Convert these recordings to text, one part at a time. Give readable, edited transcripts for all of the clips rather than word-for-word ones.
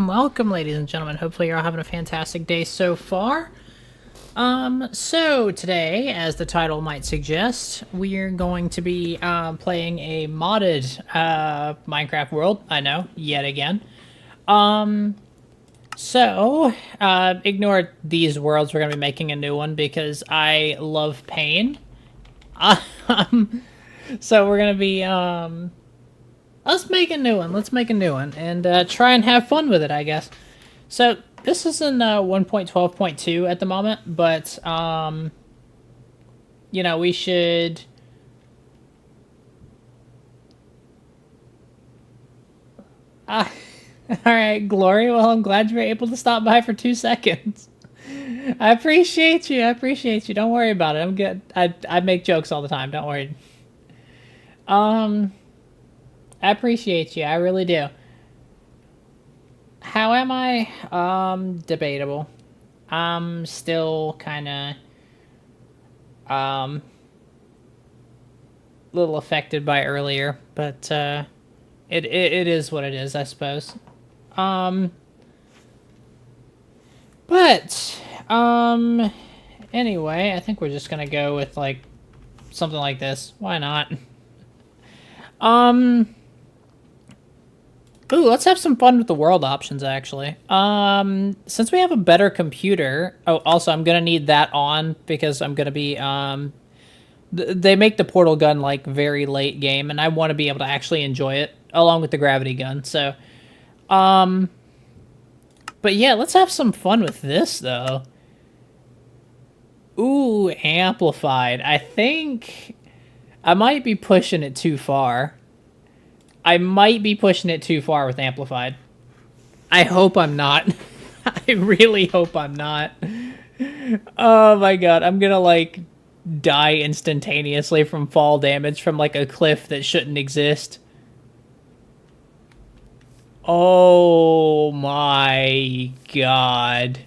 welcome, ladies and gentlemen. Hopefully you're all having a fantastic day so far. So today, as the title might suggest, we're going to be playing a modded Minecraft world. I know, yet again. Ignore these worlds. We're going to be making a new one because I love pain. So we're going to be, let's make a new one. Let's make a new one and try and have fun with it, I guess. So this is in 1.12.2 at the moment, but, you know, we should... Alright, Glory, well, I'm glad you were able to stop by for 2 seconds. I appreciate you, don't worry about it, I'm good. I make jokes all the time, don't worry. I appreciate you, I really do. How am I? Debatable. I'm still kinda, little affected by earlier, but, it is what it is, I suppose. Anyway, I think we're just gonna go with, like, something like this. Why not? Ooh, let's have some fun with the world options, actually. Since we have a better computer... Oh, also, I'm gonna need that on, because I'm gonna be, they make the portal gun, like, very late game, and I want to be able to actually enjoy it, along with the gravity gun, so... But yeah, let's have some fun with this, though. Ooh, amplified. I think I might be pushing it too far. I might be pushing it too far with amplified. I hope I'm not. I really hope I'm not. Oh my god, I'm gonna, like, die instantaneously from fall damage from, like, a cliff that shouldn't exist. Oh my god.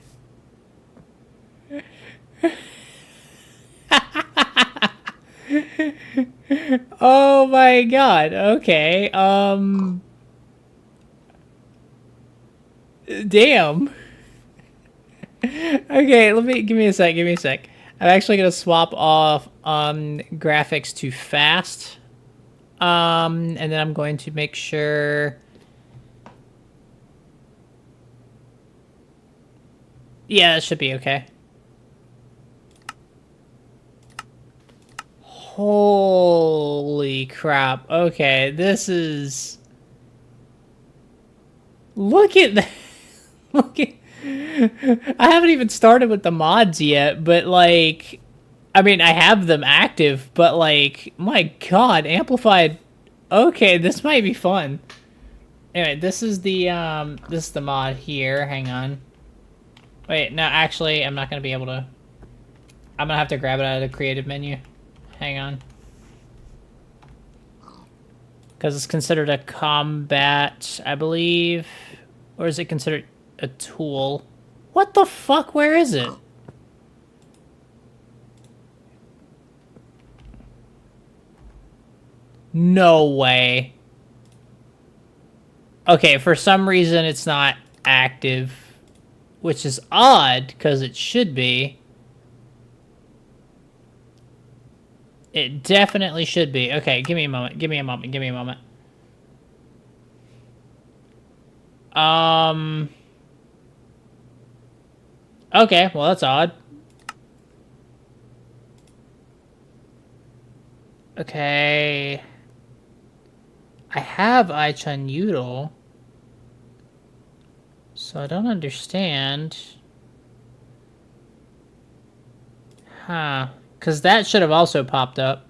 Oh my god, okay, damn. Okay, give me a sec. I'm actually gonna swap off, graphics to fast. And then I'm going to make sure... Yeah, that should be okay. Holy crap. Okay, this is... Look at that. Look at... I haven't even started with the mods yet, but, like... I mean, I have them active, but, like... My god, amplified... Okay, this might be fun. Anyway, this is the mod here. Hang on. Wait, no, actually, I'm not gonna be able to... I'm gonna have to grab it out of the creative menu. Hang on. Because it's considered a combat, I believe. Or is it considered a tool? What the fuck? Where is it? No way. Okay, for some reason it's not active. Which is odd, because it should be. It definitely should be. Okay, give me a moment. Okay, well, that's odd. Okay. I have Aichun Yudel. So I don't understand. Huh. Because that should have also popped up.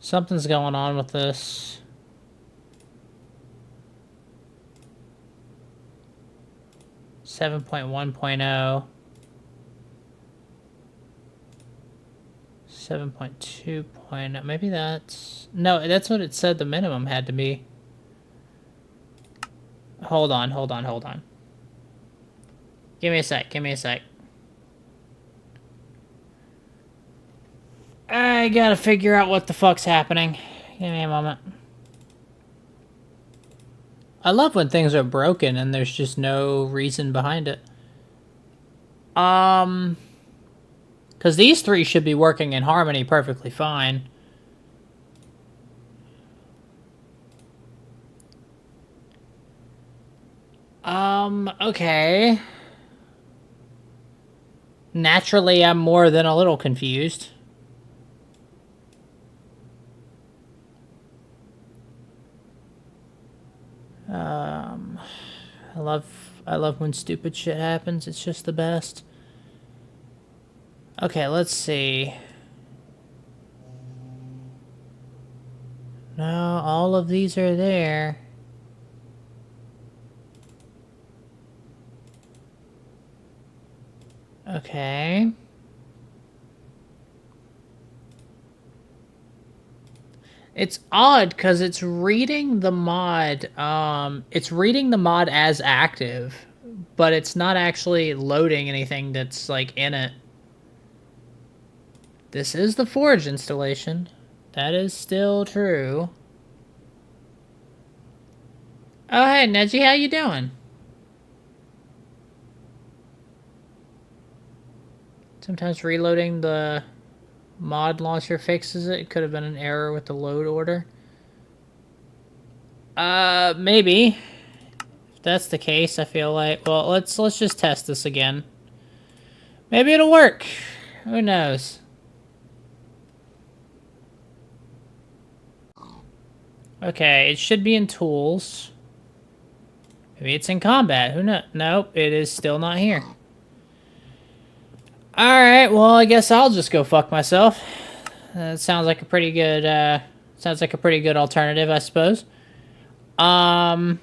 Something's going on with this. Seven 7.1.0. 7.2.0. Maybe that's... No, that's what it said the minimum had to be. Hold on. Give me a sec. I gotta figure out what the fuck's happening. Give me a moment. I love when things are broken and there's just no reason behind it. Because these three should be working in harmony perfectly fine. Okay. Naturally, I'm more than a little confused. I love when stupid shit happens. It's just the best. Okay, let's see. No, all of these are there. Okay. It's odd because it's reading the mod. It's reading the mod as active, but it's not actually loading anything that's like in it. This is the Forge installation. That is still true. Oh, hey, Neji, how you doing? Sometimes reloading the mod launcher fixes it. It could have been an error with the load order. Maybe. If that's the case, I feel like... Well, let's just test this again. Maybe it'll work. Who knows? Okay, it should be in tools. Maybe it's in combat. Who knows? Nope, it is still not here. Alright, well, I guess I'll just go fuck myself. That sounds like a pretty good, alternative, I suppose. Alright.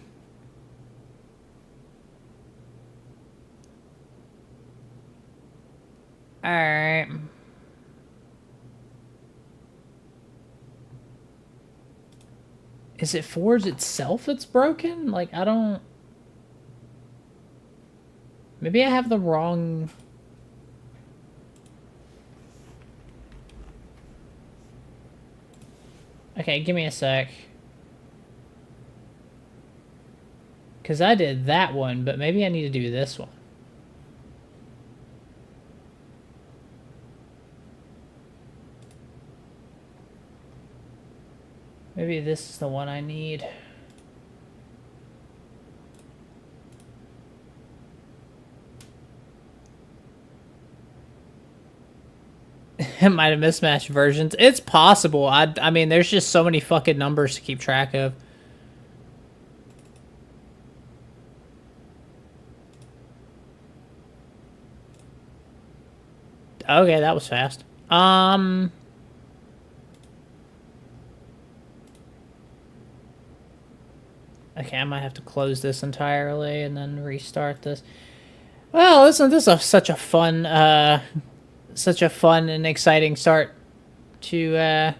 Is it Forge itself that's broken? Like, I don't... Maybe I have the wrong... Okay, give me a sec. Because I did that one, but maybe I need to do this one. Maybe this is the one I need. It might have mismatched versions. It's possible. I mean, there's just so many fucking numbers to keep track of. Okay, that was fast. Okay, I might have to close this entirely and then restart this. Well, listen, this is such a fun and exciting start to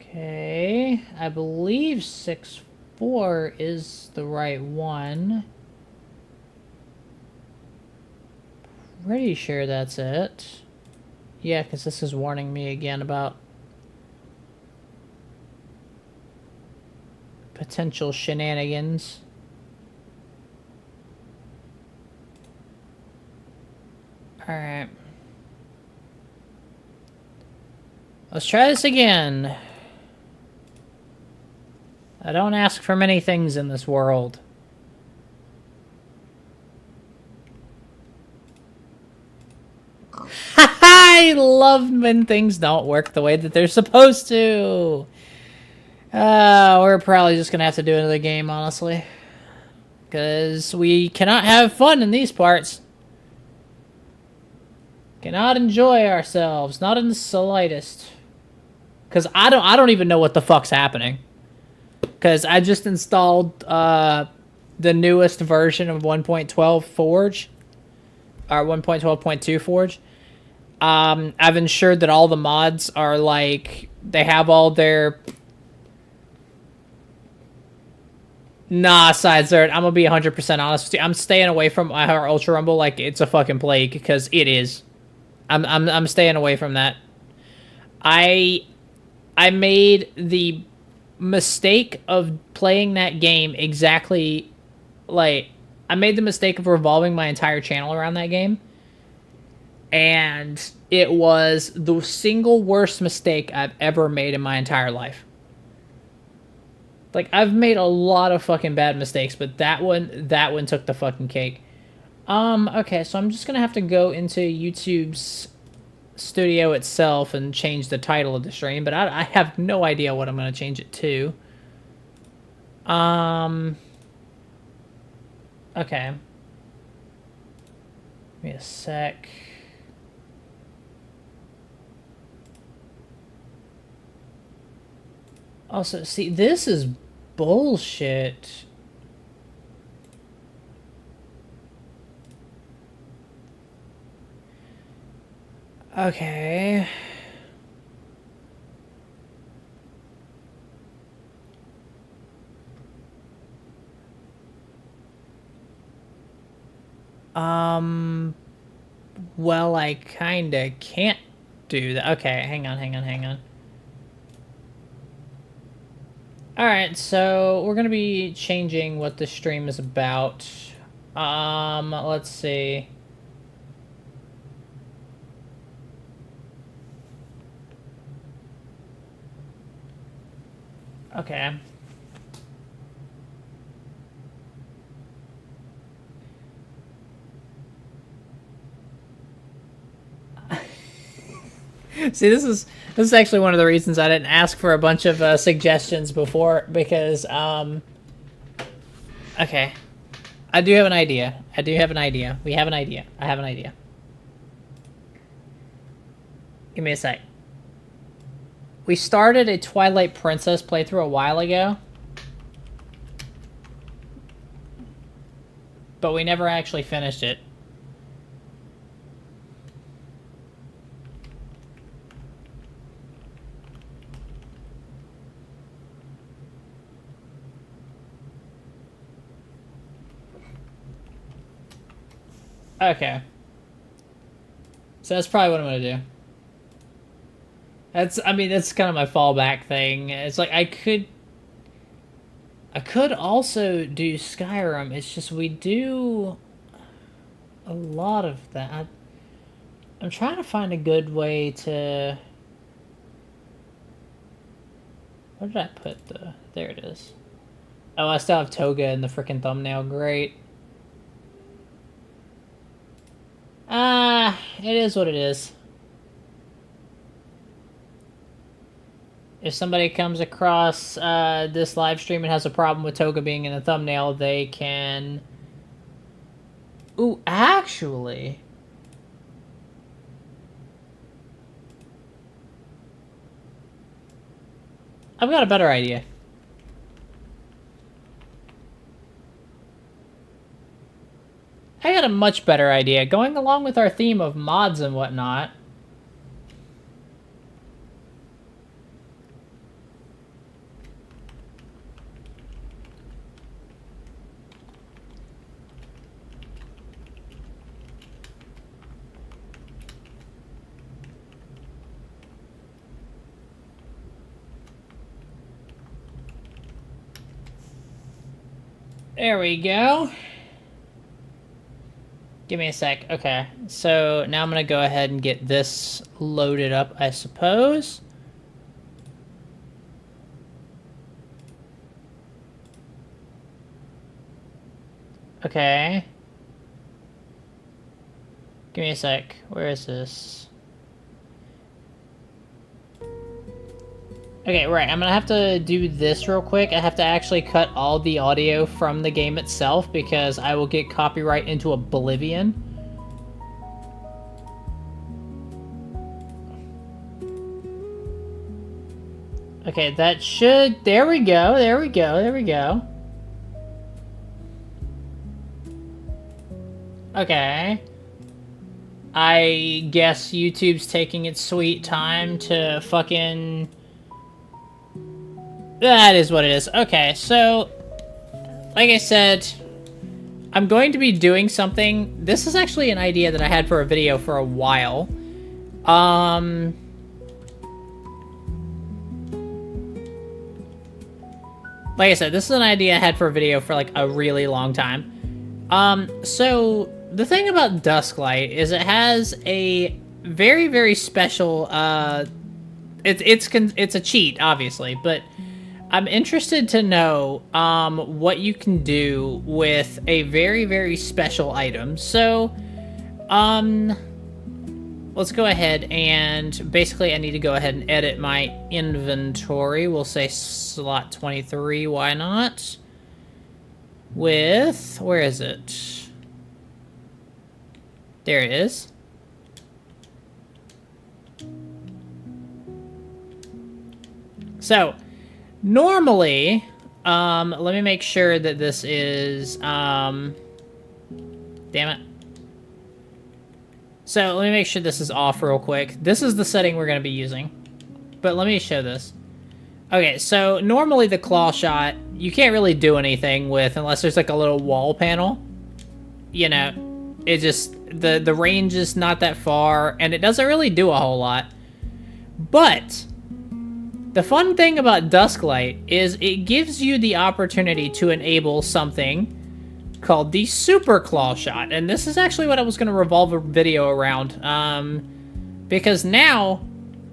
Okay, I believe 6.4 is the right one. Pretty sure that's it. Yeah, because this is warning me again about potential shenanigans. Alright. Let's try this again. I don't ask for many things in this world. I love when things don't work the way that they're supposed to. We're probably just gonna have to do another game, honestly. Because we cannot have fun in these parts. Cannot enjoy ourselves. Not in the slightest. Because I don't even know what the fuck's happening. Because I just installed the newest version of 1.12 Forge. Or 1.12.2 Forge. I've ensured that all the mods are like... They have all their... Nah, Side Zerd, I'm gonna be 100% honest with you. I'm staying away from our Ultra Rumble like it's a fucking plague, because it is. I'm staying away from that. I made the mistake of playing that game exactly like I made the mistake of revolving my entire channel around that game. And it was the single worst mistake I've ever made in my entire life. Like, I've made a lot of fucking bad mistakes, but that one took the fucking cake. Okay, so I'm just gonna have to go into YouTube's studio itself and change the title of the stream, but I have no idea what I'm gonna change it to. Okay. Give me a sec. Also, see, this is bullshit. Okay. Well, I kinda can't do that. Okay, hang on. Alright, so we're gonna be changing what the stream is about. Let's see. Okay. See, this is actually one of the reasons I didn't ask for a bunch of suggestions before, because okay, I do have an idea. We have an idea. I have an idea. Give me a sec. We started a Twilight Princess playthrough a while ago, but we never actually finished it. Okay. So that's probably what I'm gonna do. I mean, that's kind of my fallback thing. It's like, I could also do Skyrim. It's just we do a lot of that. I'm trying to find a good way to... Where did I put the... There it is. Oh, I still have Toga in the frickin' thumbnail. Great. It is what it is. If somebody comes across this live stream and has a problem with Toga being in the thumbnail, they can... Ooh, actually... I've got a better idea. I got a much better idea. Going along with our theme of mods and whatnot... There we go. Give me a sec. Okay, so now I'm gonna go ahead and get this loaded up, I suppose. Okay. Give me a sec. Where is this? Okay, right, I'm gonna have to do this real quick. I have to actually cut all the audio from the game itself because I will get copyright into oblivion. Okay, that should... There we go. Okay. I guess YouTube's taking its sweet time to fucking... That is what it is. Okay, so, like I said, I'm going to be doing something. This is actually an idea that I had for a video for a while. Like I said, this is an idea I had for a video for like a really long time. So the thing about Dusklight is it has a very, very special, it's a cheat, obviously, but I'm interested to know, what you can do with a very, very special item. So, let's go ahead and basically I need to go ahead and edit my inventory. We'll say slot 23, why not? With, where is it? There it is. So, normally, let me make sure that this is, damn it. So, let me make sure this is off real quick. This is the setting we're going to be using. But let me show this. Okay, so normally the Clawshot, you can't really do anything with unless there's like a little wall panel. You know, it just, the range is not that far, and it doesn't really do a whole lot. But the fun thing about Dusklight is it gives you the opportunity to enable something called the Super Clawshot, and this is actually what I was going to revolve a video around, because now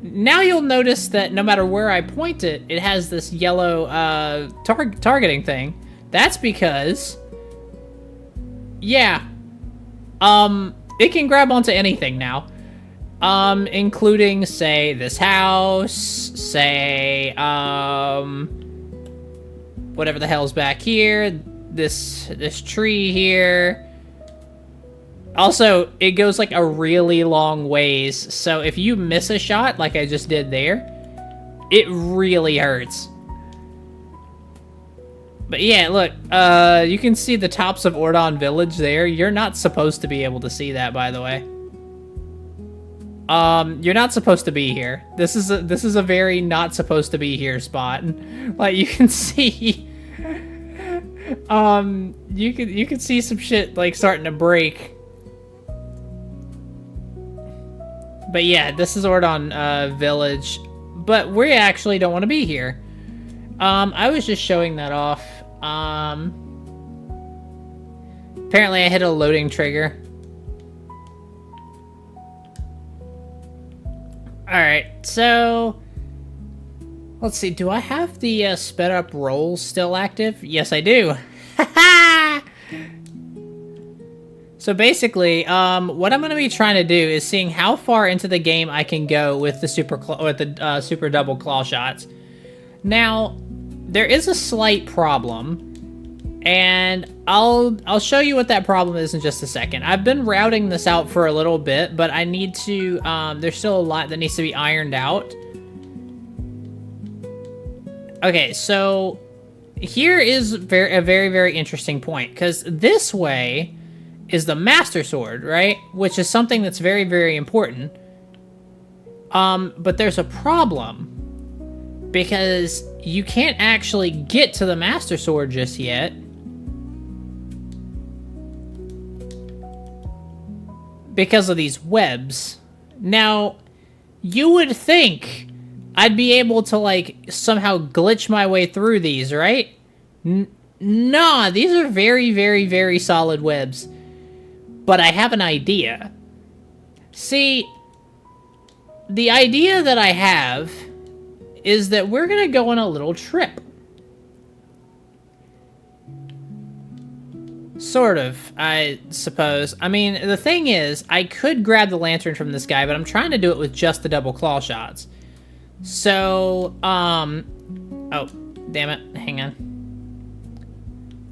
you'll notice that no matter where I point it, it has this yellow targeting thing. That's because, yeah, it can grab onto anything now, including, say, this house, say, whatever the hell's back here, this tree here. Also, it goes like a really long ways, so if you miss a shot like I just did there, it really hurts. But yeah, look, you can see the tops of Ordon Village there. You're not supposed to be able to see that, by the way. You're not supposed to be here. This is a very not supposed to be here spot. Like, you can see, you could see some shit like starting to break. But yeah, this is Ordon Village, but we actually don't want to be here. I was just showing that off. Apparently I hit a loading trigger. Alright, so let's see, do I have the sped up rolls still active? Yes, I do. So basically, what I'm going to be trying to do is seeing how far into the game I can go with the super double claw shots. Now, there is a slight problem, and I'll show you what that problem is in just a second. I've been routing this out for a little bit, but I need to, there's still a lot that needs to be ironed out. Okay, so here is a very, very interesting point, because this way is the Master Sword, right? Which is something that's very, very important. But there's a problem, because you can't actually get to the Master Sword just yet. Because of these webs. Now, you would think I'd be able to, like, somehow glitch my way through these, right? Nah, these are very, very, very solid webs. But I have an idea. See, the idea that I have is that we're going to go on a little trip. Sort of, I suppose. I mean, the thing is, I could grab the lantern from this guy, but I'm trying to do it with just the double claw shots. So, oh, damn it, hang on.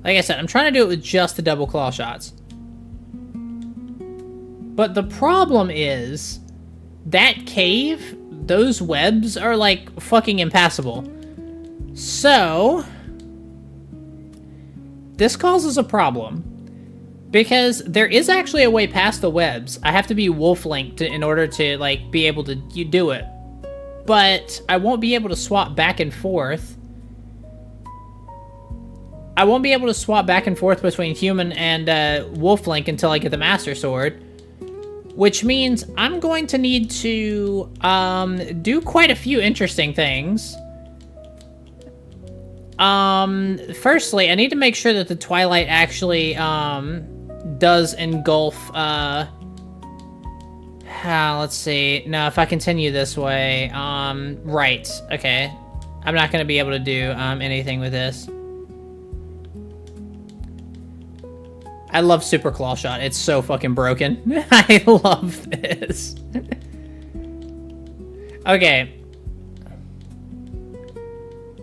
Like I said, I'm trying to do it with just the double claw shots. But the problem is, that cave, those webs are, like, fucking impassable. So, this causes a problem. Because there is actually a way past the webs. I have to be wolf-linked in order to, like, be able to do it. But I won't be able to swap back and forth. I won't be able to swap back and forth between human and wolf-link until I get the Master Sword. Which means I'm going to need to do quite a few interesting things. Firstly, I need to make sure that the Twilight actually, does engulf, let's see. No, if I continue this way, right. Okay. I'm not gonna be able to do, anything with this. I love Super Clawshot. It's so fucking broken. I love this. Okay.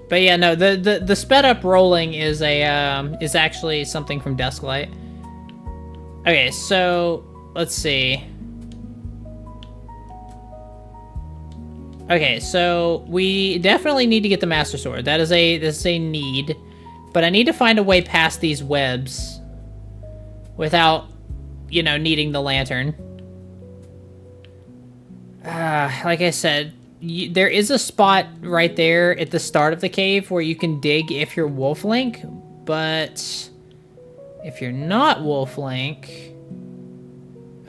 But yeah, no, the sped up rolling is is actually something from Dusklight. Okay, so let's see. Okay, so we definitely need to get the Master Sword. That is a need, but I need to find a way past these webs without, you know, needing the lantern. Like I said, there is a spot right there at the start of the cave where you can dig if you're Wolf Link, but if you're not Wolf Link...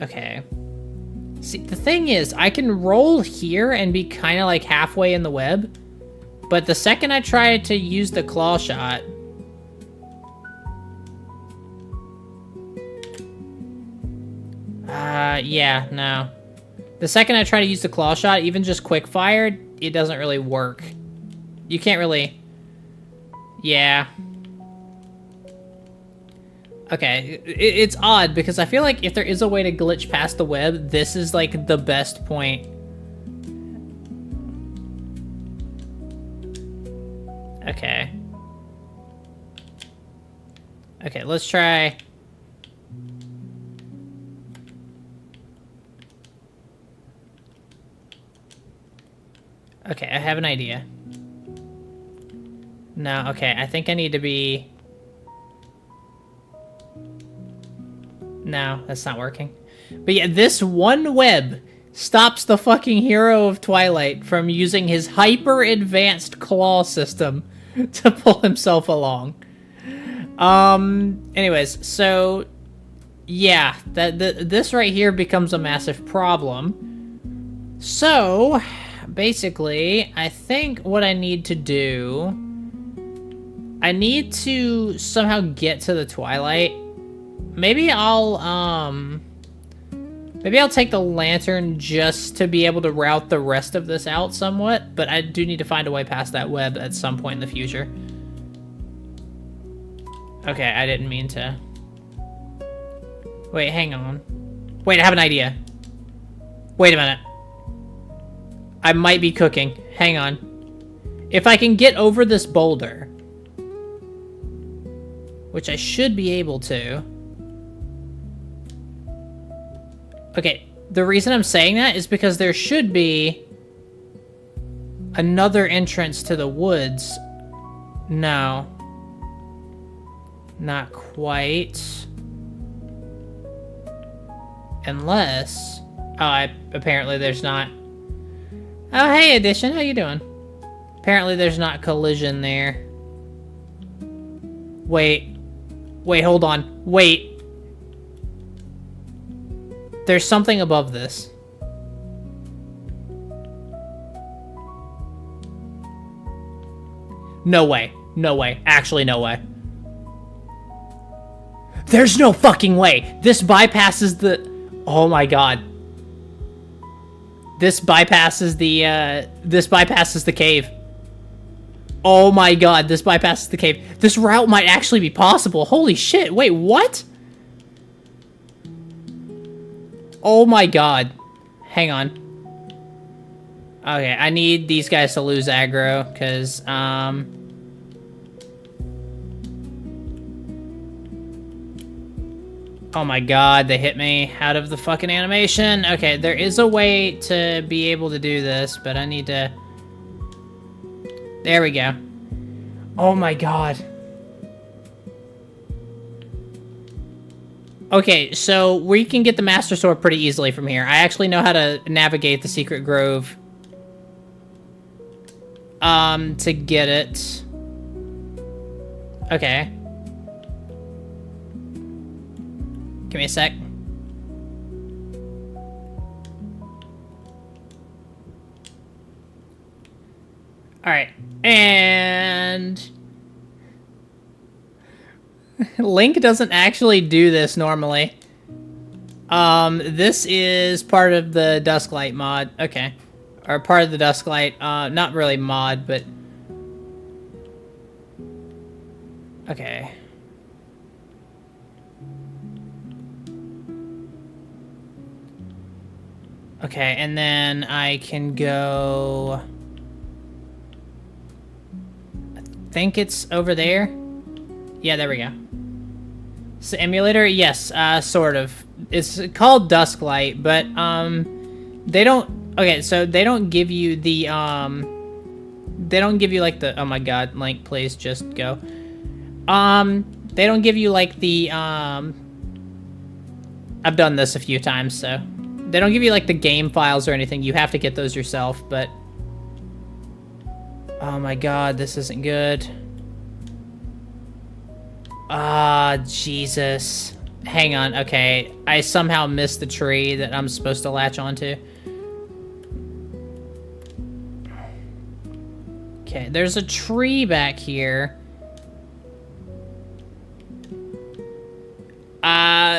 Okay. See, the thing is, I can roll here and be kind of like halfway in the web, but the second I try to use the Clawshot... yeah, no. The second I try to use the Clawshot, even just quick fired, it doesn't really work. You can't really... Yeah. Okay, it's odd, because I feel like if there is a way to glitch past the web, this is, like, the best point. Okay. Okay, let's try... Okay, I have an idea. No, okay, I think I need to be... No, that's not working. But yeah, this one web stops the fucking hero of Twilight from using his hyper-advanced claw system to pull himself along. Anyways, so... Yeah, this right here becomes a massive problem. So... Basically, I think what I need to do... I need to somehow get to the Twilight. Maybe I'll take the lantern just to be able to route the rest of this out somewhat, but I do need to find a way past that web at some point in the future. Okay, I didn't mean to... Wait, hang on. Wait, I have an idea. Wait a minute. I might be cooking. Hang on. If I can get over this boulder, which I should be able to. Okay, the reason I'm saying that is because there should be another entrance to the woods. No. Not quite. Unless... Oh, apparently there's not... Oh, hey, Edition, how you doing? Apparently there's not collision there. Wait. Wait, hold on. Wait. There's something above this. No way. No way. Actually, no way. There's no fucking way. This bypasses the... Oh my god. This bypasses the cave. Oh my god, this bypasses the cave. This route might actually be possible. Holy shit, wait, what? Oh my god. Hang on. Okay, I need these guys to lose aggro, because, oh my god, they hit me out of the fucking animation. Okay, there is a way to be able to do this, but I need to... There we go. Oh my god. Okay, so we can get the Master Sword pretty easily from here. I actually know how to navigate the Secret Grove. To get it. Okay. Give me a sec. Alright. And... Link doesn't actually do this normally. This is part of the Dusklight mod. Okay. Or part of the Dusklight, not really mod, but... Okay. Okay, and then I can go... I think it's over there. Yeah, there we go. Emulator? Yes, sort of. It's called Dusklight, but, they don't... Okay, so they don't give you the, they don't give you, like, the... Oh my god, Link, please just go. They don't give you, like, the, I've done this a few times, so... They don't give you, like, the game files or anything. You have to get those yourself, but... Oh my god, this isn't good. Ah, Jesus. Hang on, okay. I somehow missed the tree that I'm supposed to latch onto. Okay, there's a tree back here.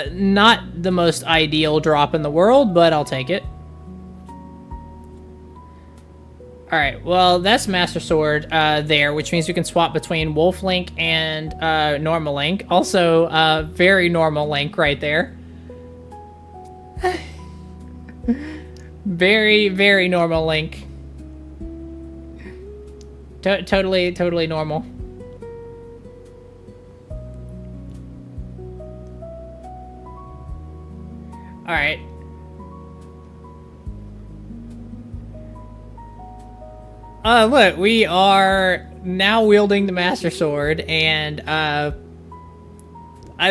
Not the most ideal drop in the world, but I'll take it. Alright, well, that's Master Sword there, which means we can swap between Wolf Link and normal Link. Also, very normal Link right there. Very, very normal Link. Totally normal. Alright. Look, we are now wielding the Master Sword, and, I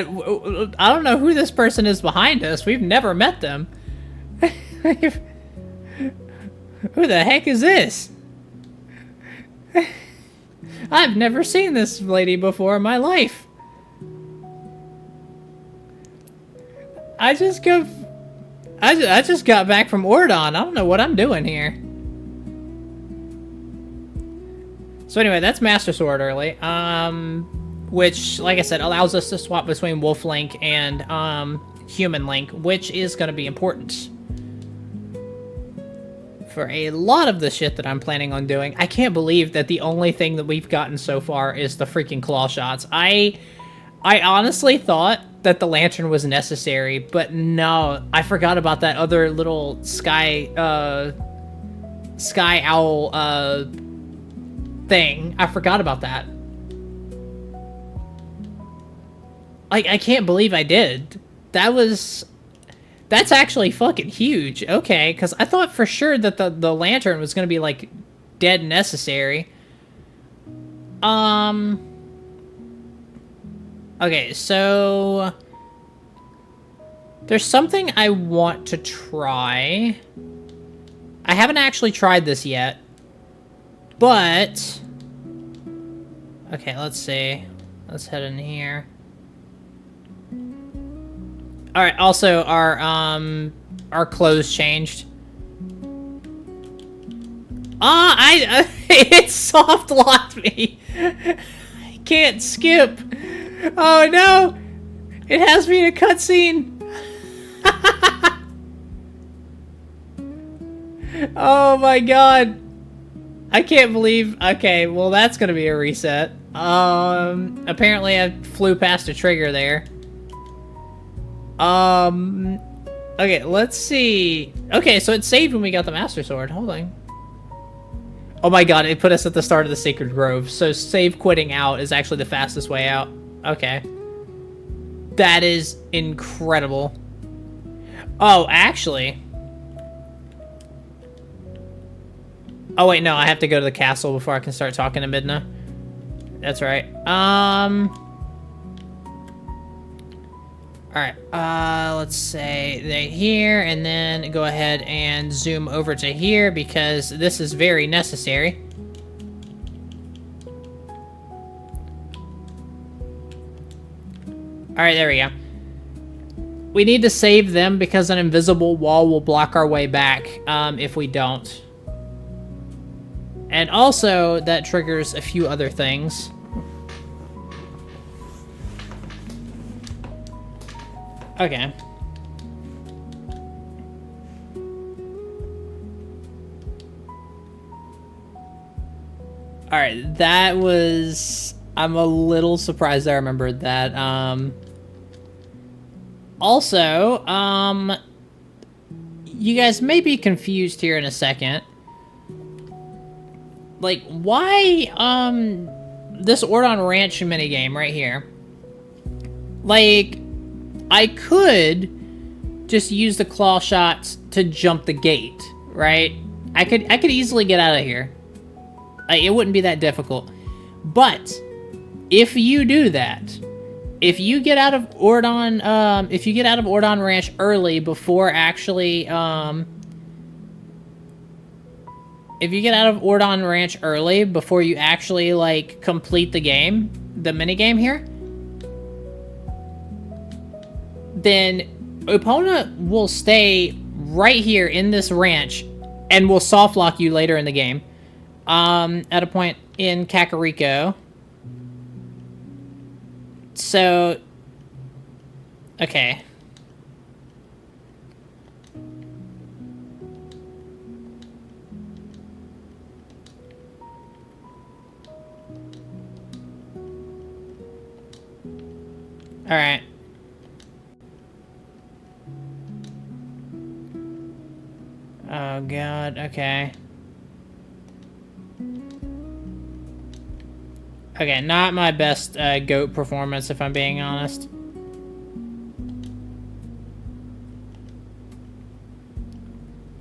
don't know who this person is behind us. We've never met them. Who the heck is this? I've never seen this lady before in my life. I just got back from Ordon. I don't know what I'm doing here. So anyway, that's Master Sword early. Which, like I said, allows us to swap between Wolf Link and Human Link, which is going to be important for a lot of the shit that I'm planning on doing. I can't believe that the only thing that we've gotten so far is the freaking Clawshots. I honestly thought that the lantern was necessary, but no, I forgot about that other little sky owl thing. I forgot about that. Like, I can't believe I did. That's actually fucking huge. Okay, because I thought for sure that the lantern was gonna be, like, dead necessary. Okay, so... There's something I want to try. I haven't actually tried this yet. But... Okay, let's see. Let's head in here. Alright, also, our clothes changed. It soft locked me. I can't skip. Oh no! It has me in a cutscene. Oh my god. I can't believe... Okay, well that's gonna be a reset. Apparently I flew past a trigger there. Okay, let's see. Okay, so it saved when we got the Master Sword. Hold on. Oh my god, it put us at the start of the Sacred Grove. So save quitting out is actually the fastest way out. Okay. That is incredible. Oh, actually... Oh wait, no, I have to go to the castle before I can start talking to Midna. That's right. Alright, let's say they here, and then go ahead and zoom over to here, because this is very necessary. Alright, there we go. We need to save them, because an invisible wall will block our way back, if we don't. And also, that triggers a few other things. Okay. Alright, that was... I'm a little surprised I remembered that. Also, you guys may be confused here in a second. Like, why, this Ordon Ranch minigame right here? Like, I could just use the claw shots to jump the gate, right? I could easily get out of here. It wouldn't be that difficult. But if you do that, if you get out of Ordon Ranch early before actually if you get out of Ordon Ranch early before you actually like complete the game, the minigame here, then Epona will stay right here in this ranch and will soft lock you later in the game. At a point in Kakariko. So, okay. Alright. Oh god, okay. Okay, not my best goat performance, if I'm being honest.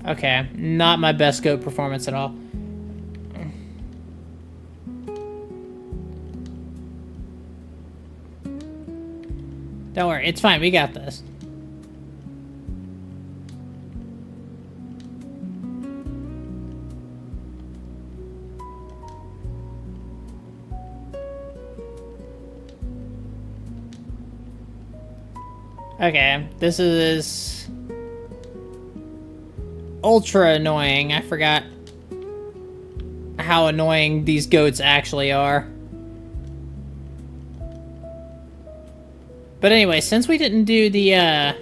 Okay, not my best goat performance at all. Don't worry, it's fine, we got this. Okay, this is ultra annoying. I forgot how annoying these goats actually are. But anyway, since we didn't do the,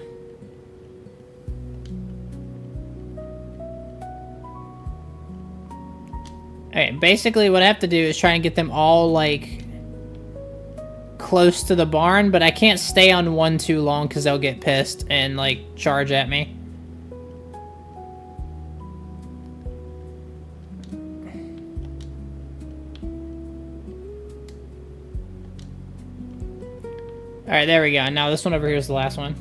okay, basically what I have to do is try and get them all, like, close to the barn, but I can't stay on one too long because they'll get pissed and, like, charge at me. Alright, there we go. Now this one over here is the last one.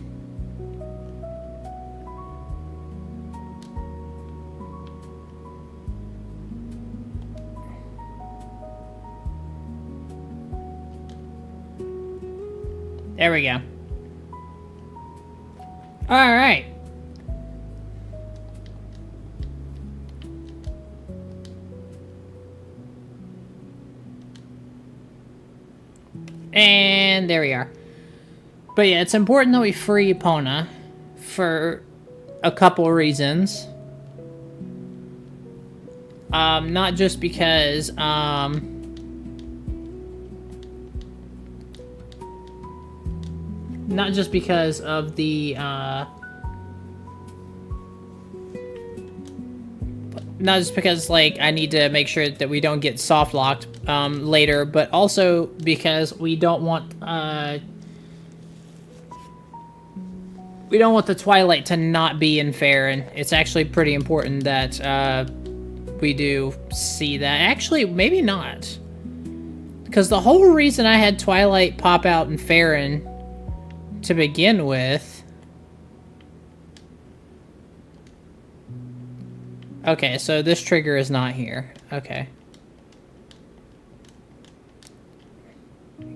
There we go. Alright. And there we are. But yeah, it's important that we free Epona for a couple reasons. Not just because, not just because of the, not just because, like, I need to make sure that we don't get soft locked, later, but also because we don't want the Twilight to not be in Farron. It's actually pretty important that, we do see that. Actually, maybe not. Because the whole reason I had Twilight pop out in Farron to begin with... Okay, so this trigger is not here. Okay.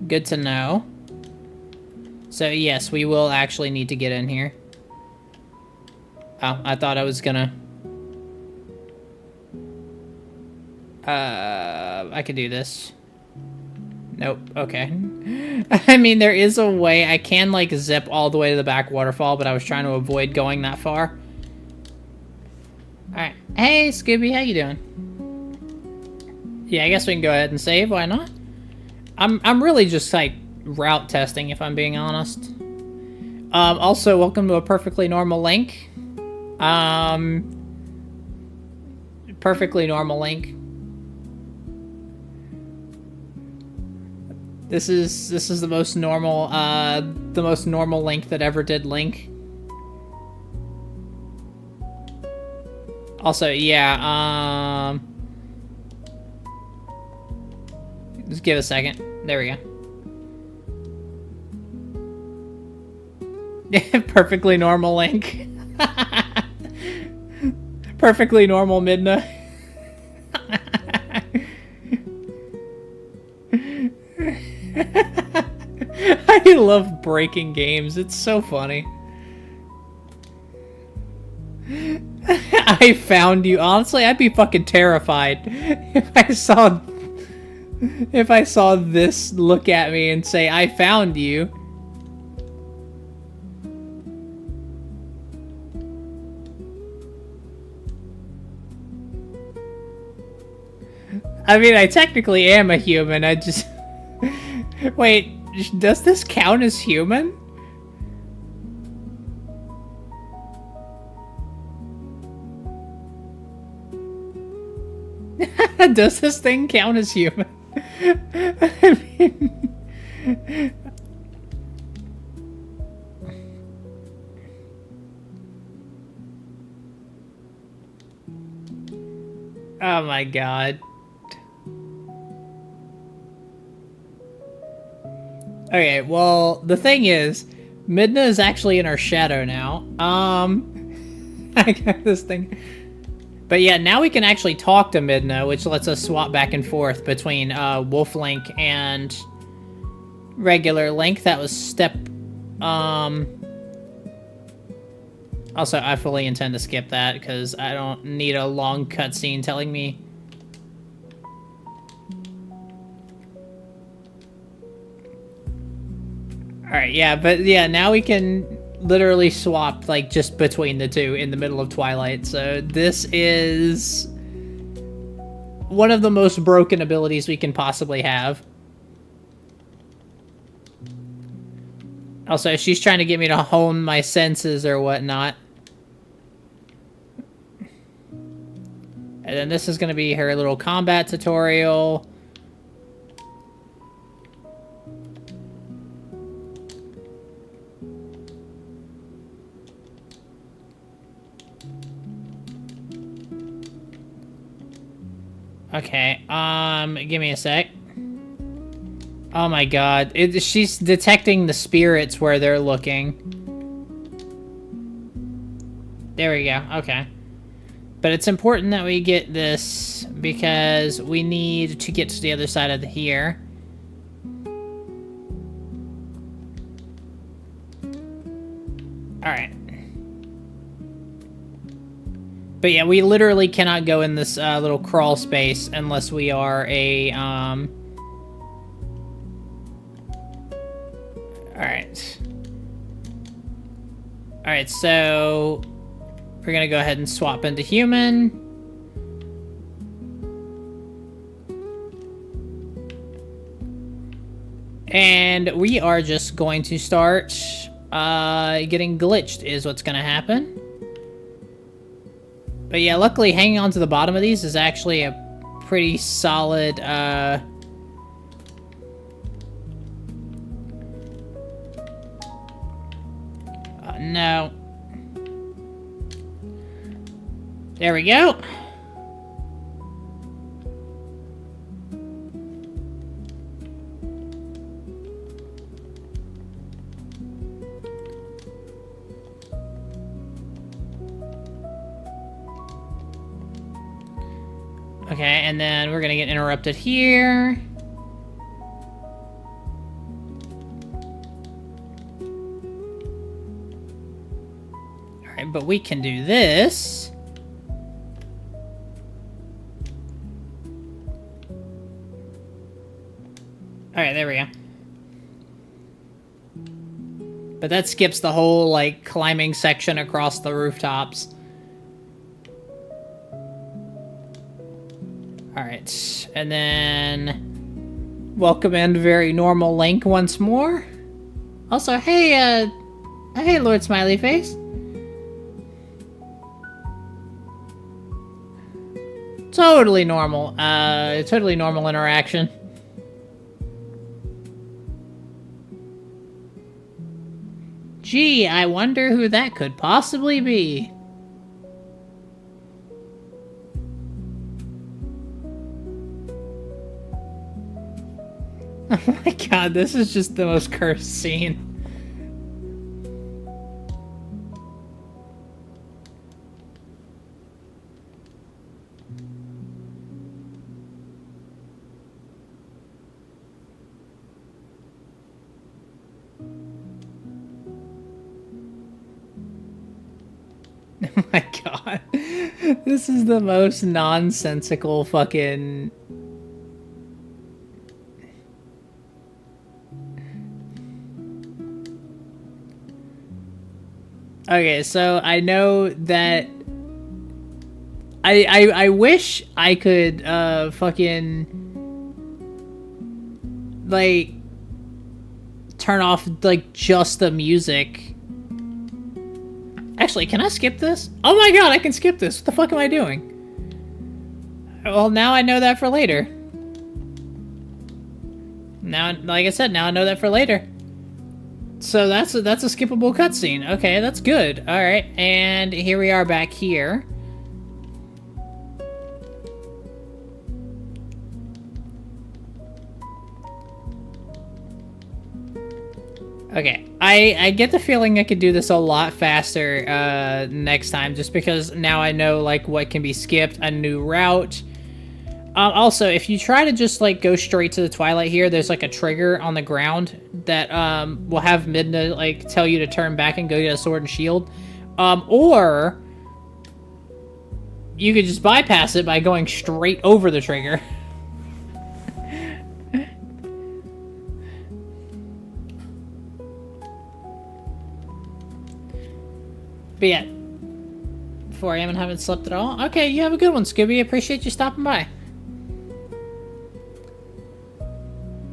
Good to know. So, yes, we will actually need to get in here. Oh, I thought I was gonna... I could do this. Nope, okay. I mean, there is a way. I can, like, zip all the way to the back waterfall, but I was trying to avoid going that far. Alright. Hey, Scooby, how you doing? Yeah, I guess we can go ahead and save. Why not? I'm really just, like, route testing, if I'm being honest. Also, welcome to a perfectly normal link. Perfectly normal link. This is the most normal link that ever did link. Also, yeah, just give it a second. There we go. Perfectly normal link. Perfectly normal Midna. I love breaking games. It's so funny. I found you. Honestly, I'd be fucking terrified if I saw this look at me and say, I found you. I mean, I technically am a human. I just... Wait, does this count as human? Does this thing count as human? I mean... Oh my god. Okay, well, the thing is, Midna is actually in our shadow now. I got this thing. But yeah, now we can actually talk to Midna, which lets us swap back and forth between Wolf Link and regular Link. That was step... Also, I fully intend to skip that, because I don't need a long cutscene telling me... Alright, yeah, but yeah, now we can literally swap, like, just between the two in the middle of Twilight, so this is one of the most broken abilities we can possibly have. Also, she's trying to get me to hone my senses or whatnot. And then this is going to be her little combat tutorial. Okay, give me a sec. Oh my god, she's detecting the spirits where they're looking. There we go, okay. But it's important that we get this, because we need to get to the other side of here. Alright. But yeah, we literally cannot go in this little crawl space unless we are a, Alright. Alright, so... we're gonna go ahead and swap into human. And we are just going to start getting glitched is what's gonna happen. But yeah, luckily hanging on to the bottom of these is actually a pretty solid, no. There we go. Okay, and then we're gonna get interrupted here. Alright, but we can do this. Alright, there we go. But that skips the whole, like, climbing section across the rooftops. Alright, and then... welcome in very normal Link once more. Also, hey, Hey, Lord Smiley Face. Totally normal. Totally normal interaction. Gee, I wonder who that could possibly be. Oh my god, this is just the most cursed scene. Oh my god. This is the most nonsensical fucking... Okay, so I know that... I wish I could, fucking... like... turn off, like, just the music. Actually, can I skip this? Oh my god, I can skip this. What the fuck am I doing? Well, now I know that for later. Now, like I said, now I know that for later. So that's a skippable cutscene. Okay, that's good. All right, and here we are back here. Okay, I get the feeling I could do this a lot faster next time, just because now I know like what can be skipped, a new route. Also, if you try to just like go straight to the Twilight here, there's like a trigger on the ground that will have Midna like tell you to turn back and go get a sword and shield, or you could just bypass it by going straight over the trigger. But yeah, 4 a.m. and haven't slept at all. Okay, you have a good one, Scooby. Appreciate you stopping by.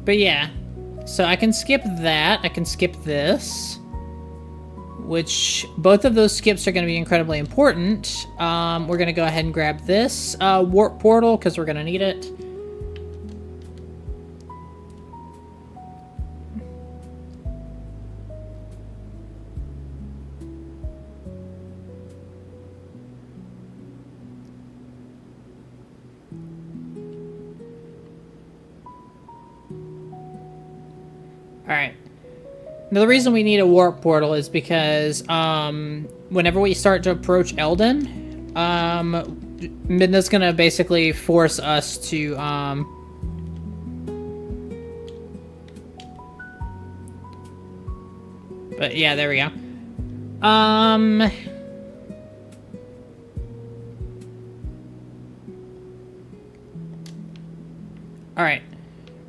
But yeah, so I can skip that. I can skip this, which both of those skips are going to be incredibly important. We're going to go ahead and grab this warp portal because we're going to need it. Alright. Now, the reason we need a warp portal is because, whenever we start to approach Eldon, Midna's gonna basically force us to, but yeah, there we go. Alright.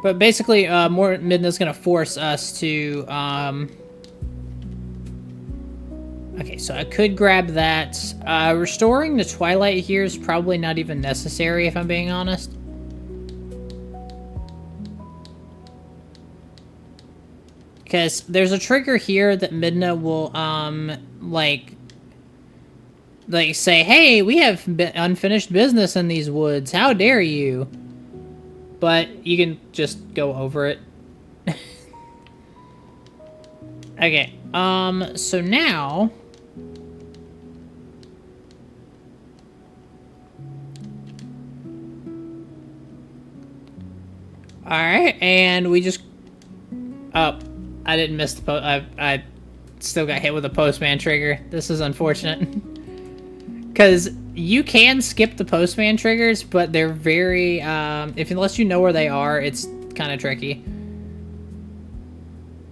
But basically, Midna's gonna force us to, okay, so I could grab that. Restoring the Twilight here is probably not even necessary, if I'm being honest. Because there's a trigger here that Midna will, like say, hey, we have unfinished business in these woods. How dare you? But you can just go over it. Okay, so now... Alright, and we just... Oh, I didn't miss the I still got hit with a postman trigger. This is unfortunate. Because you can skip the postman triggers, but they're very, unless you know where they are, it's kind of tricky.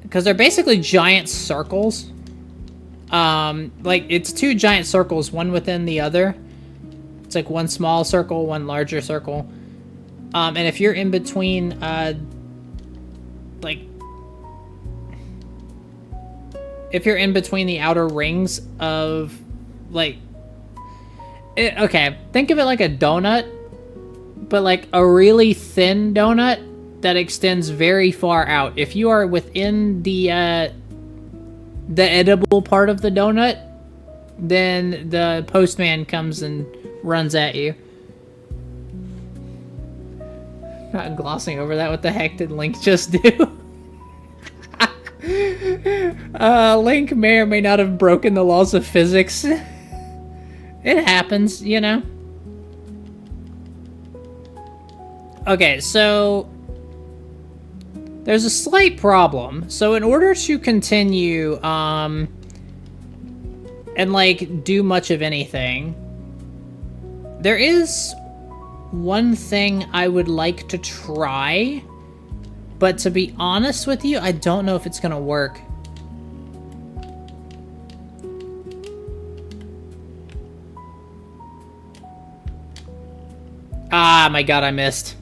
Because they're basically giant circles. Like, it's 2 giant circles, one within the other. It's like one small circle, one larger circle. And if you're in between, like... If you're in between the outer rings of, like... okay, think of it like a donut, but like a really thin donut that extends very far out. If you are within the the edible part of the donut, then the postman comes and runs at you. Not glossing over that. What the heck did Link just do? Link may or may not have broken the laws of physics. It happens, you know? Okay, so there's a slight problem. So in order to continue, and like do much of anything, there is one thing I would like to try, but to be honest with you, I don't know if it's gonna work. Ah, my god, I missed.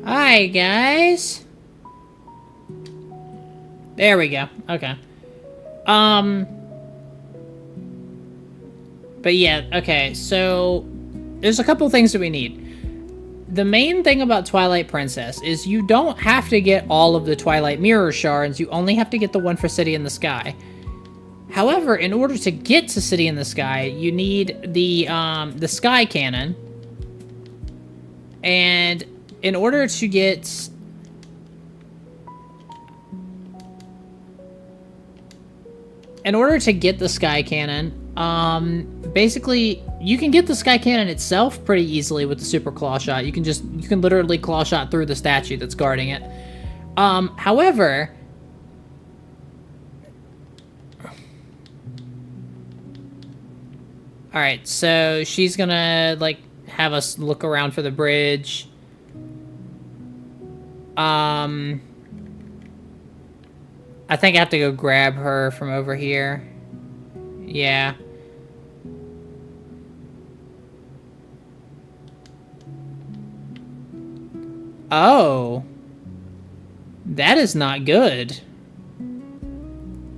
Hi, guys. There we go. Okay. But yeah, okay, so there's a couple things that we need. The main thing about Twilight Princess is you don't have to get all of the Twilight Mirror Shards, you only have to get the one for City in the Sky. However, in order to get to City in the Sky, you need the Sky Cannon. And in order to get... In order to get the Sky Cannon, basically, you can get the Sky Cannon itself pretty easily with the Super Clawshot. You can literally Clawshot through the statue that's guarding it. However... Alright, so she's gonna, like, have us look around for the bridge. I think I have to go grab her from over here. Yeah. Oh. That is not good.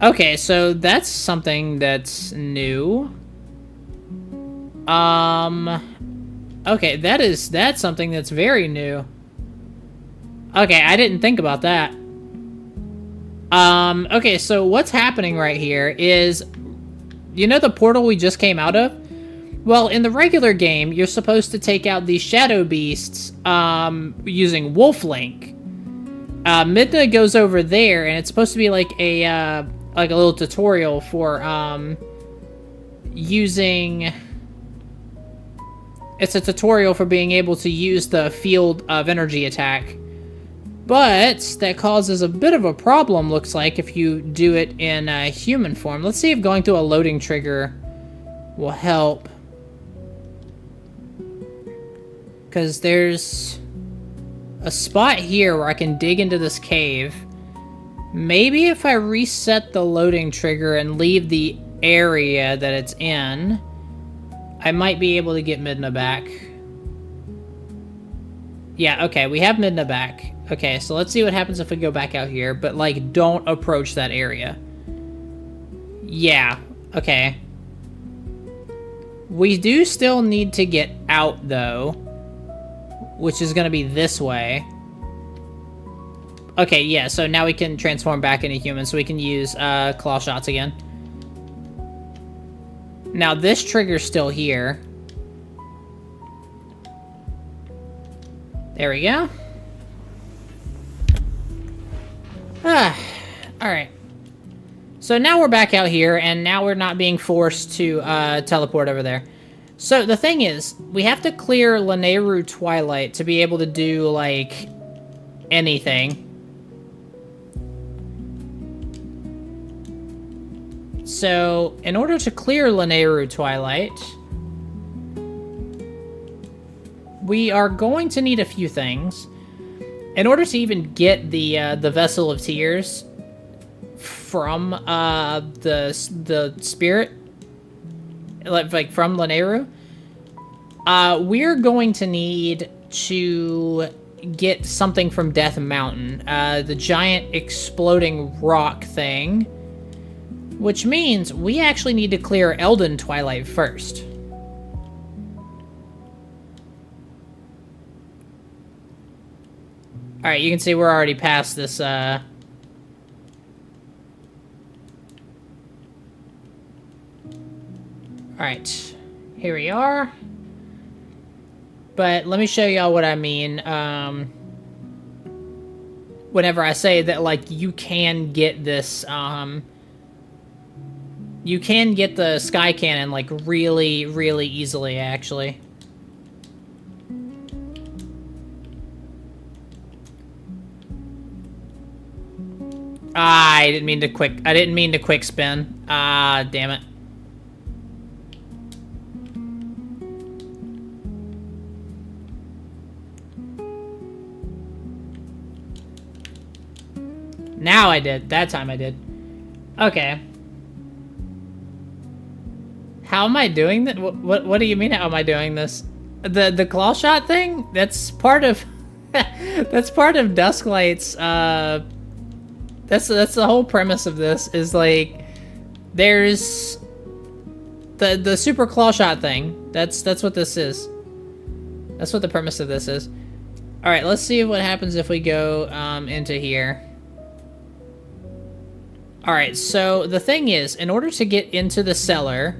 Okay, so that's something that's new. Okay, that's something that's very new. Okay, I didn't think about that. Okay, so what's happening right here is, you know the portal we just came out of? Well, in the regular game, you're supposed to take out these shadow beasts, using Wolf Link. Midna goes over there, and it's supposed to be like a little tutorial for, using... It's a tutorial for being able to use the field of energy attack. But that causes a bit of a problem, looks like, if you do it in human form. Let's see if going through a loading trigger will help. Because there's a spot here where I can dig into this cave. Maybe if I reset the loading trigger and leave the area that it's in, I might be able to get Midna back. Yeah, okay, we have Midna back. Okay, so let's see what happens if we go back out here, but, like, don't approach that area. Yeah, okay. We do still need to get out, though, which is gonna be this way. Okay, yeah, so now we can transform back into human, so we can use, claw shots again. Now, this trigger's still here. There we go. Alright. So now we're back out here, and now we're not being forced to teleport over there. So the thing is, we have to clear Lanayru Twilight to be able to do, like, anything. So, in order to clear Lanayru Twilight, we are going to need a few things. In order to even get the Vessel of Tears from the spirit, like from Lanayru, we're going to need to get something from Death Mountain, the giant exploding rock thing, which means we actually need to clear Elden Twilight first. Alright, you can see we're already past this, Alright, here we are. But let me show y'all what I mean, whenever I say that, like, you can get this, you can get the sky cannon, like, really, really easily, actually. Ah, I didn't mean to quick spin. Ah, damn it. Now I did. That time I did. Okay. How am I doing that? What do you mean, how am I doing this? The Clawshot thing? That's part of... that's part of Dusklight's, That's the whole premise of this, is, like... There's... The super Clawshot thing. That's what this is. That's what the premise of this is. Alright, let's see what happens if we go, into here. Alright, so the thing is, in order to get into the cellar,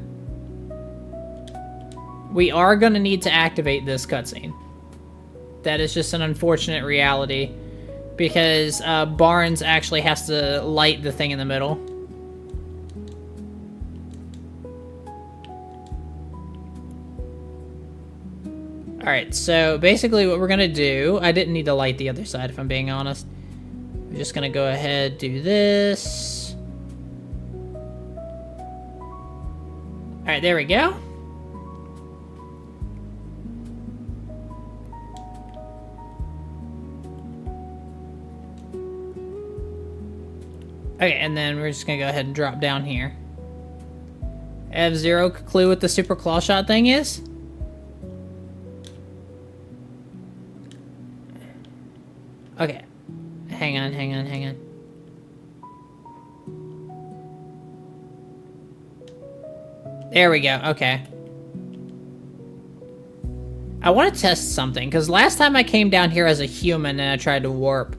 we are going to need to activate this cutscene. That is just an unfortunate reality, because Barnes actually has to light the thing in the middle. Alright, so basically what we're going to do... I didn't need to light the other side, if I'm being honest. We're just going to go ahead, do this... Alright, there we go. Okay, and then we're just gonna go ahead and drop down here. I have zero clue what the super Clawshot thing is. Okay. Hang on. There we go, okay. I want to test something, because last time I came down here as a human and I tried to warp.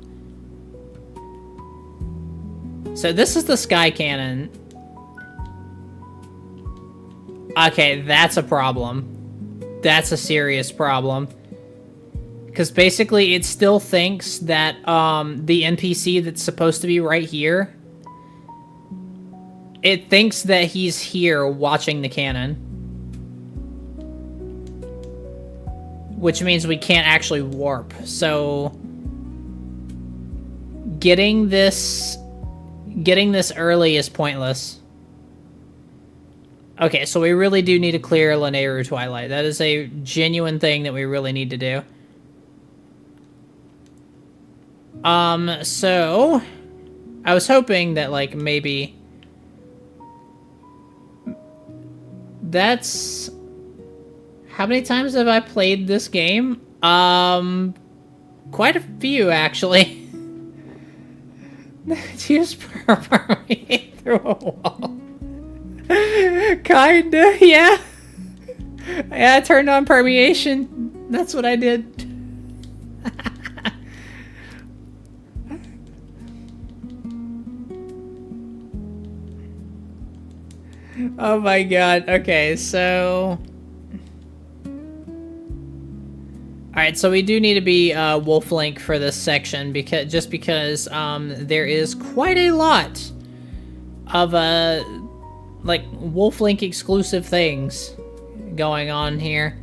So this is the sky cannon. Okay, that's a problem. That's a serious problem. Because basically it still thinks that the NPC that's supposed to be right here, it thinks that he's here watching the cannon. Which means we can't actually warp. So getting this early is pointless. Okay, so we really do need to clear Lanayru Twilight. That is a genuine thing that we really need to do. So I was hoping that, like, maybe that's... How many times have I played this game? Quite a few, actually. Just permeate through a wall. Kinda, yeah. Yeah, I turned on permeation. That's what I did. Oh my god. Okay, so... Alright, so we do need to be Wolf Link for this section, because there is quite a lot of like Wolf Link exclusive things going on here.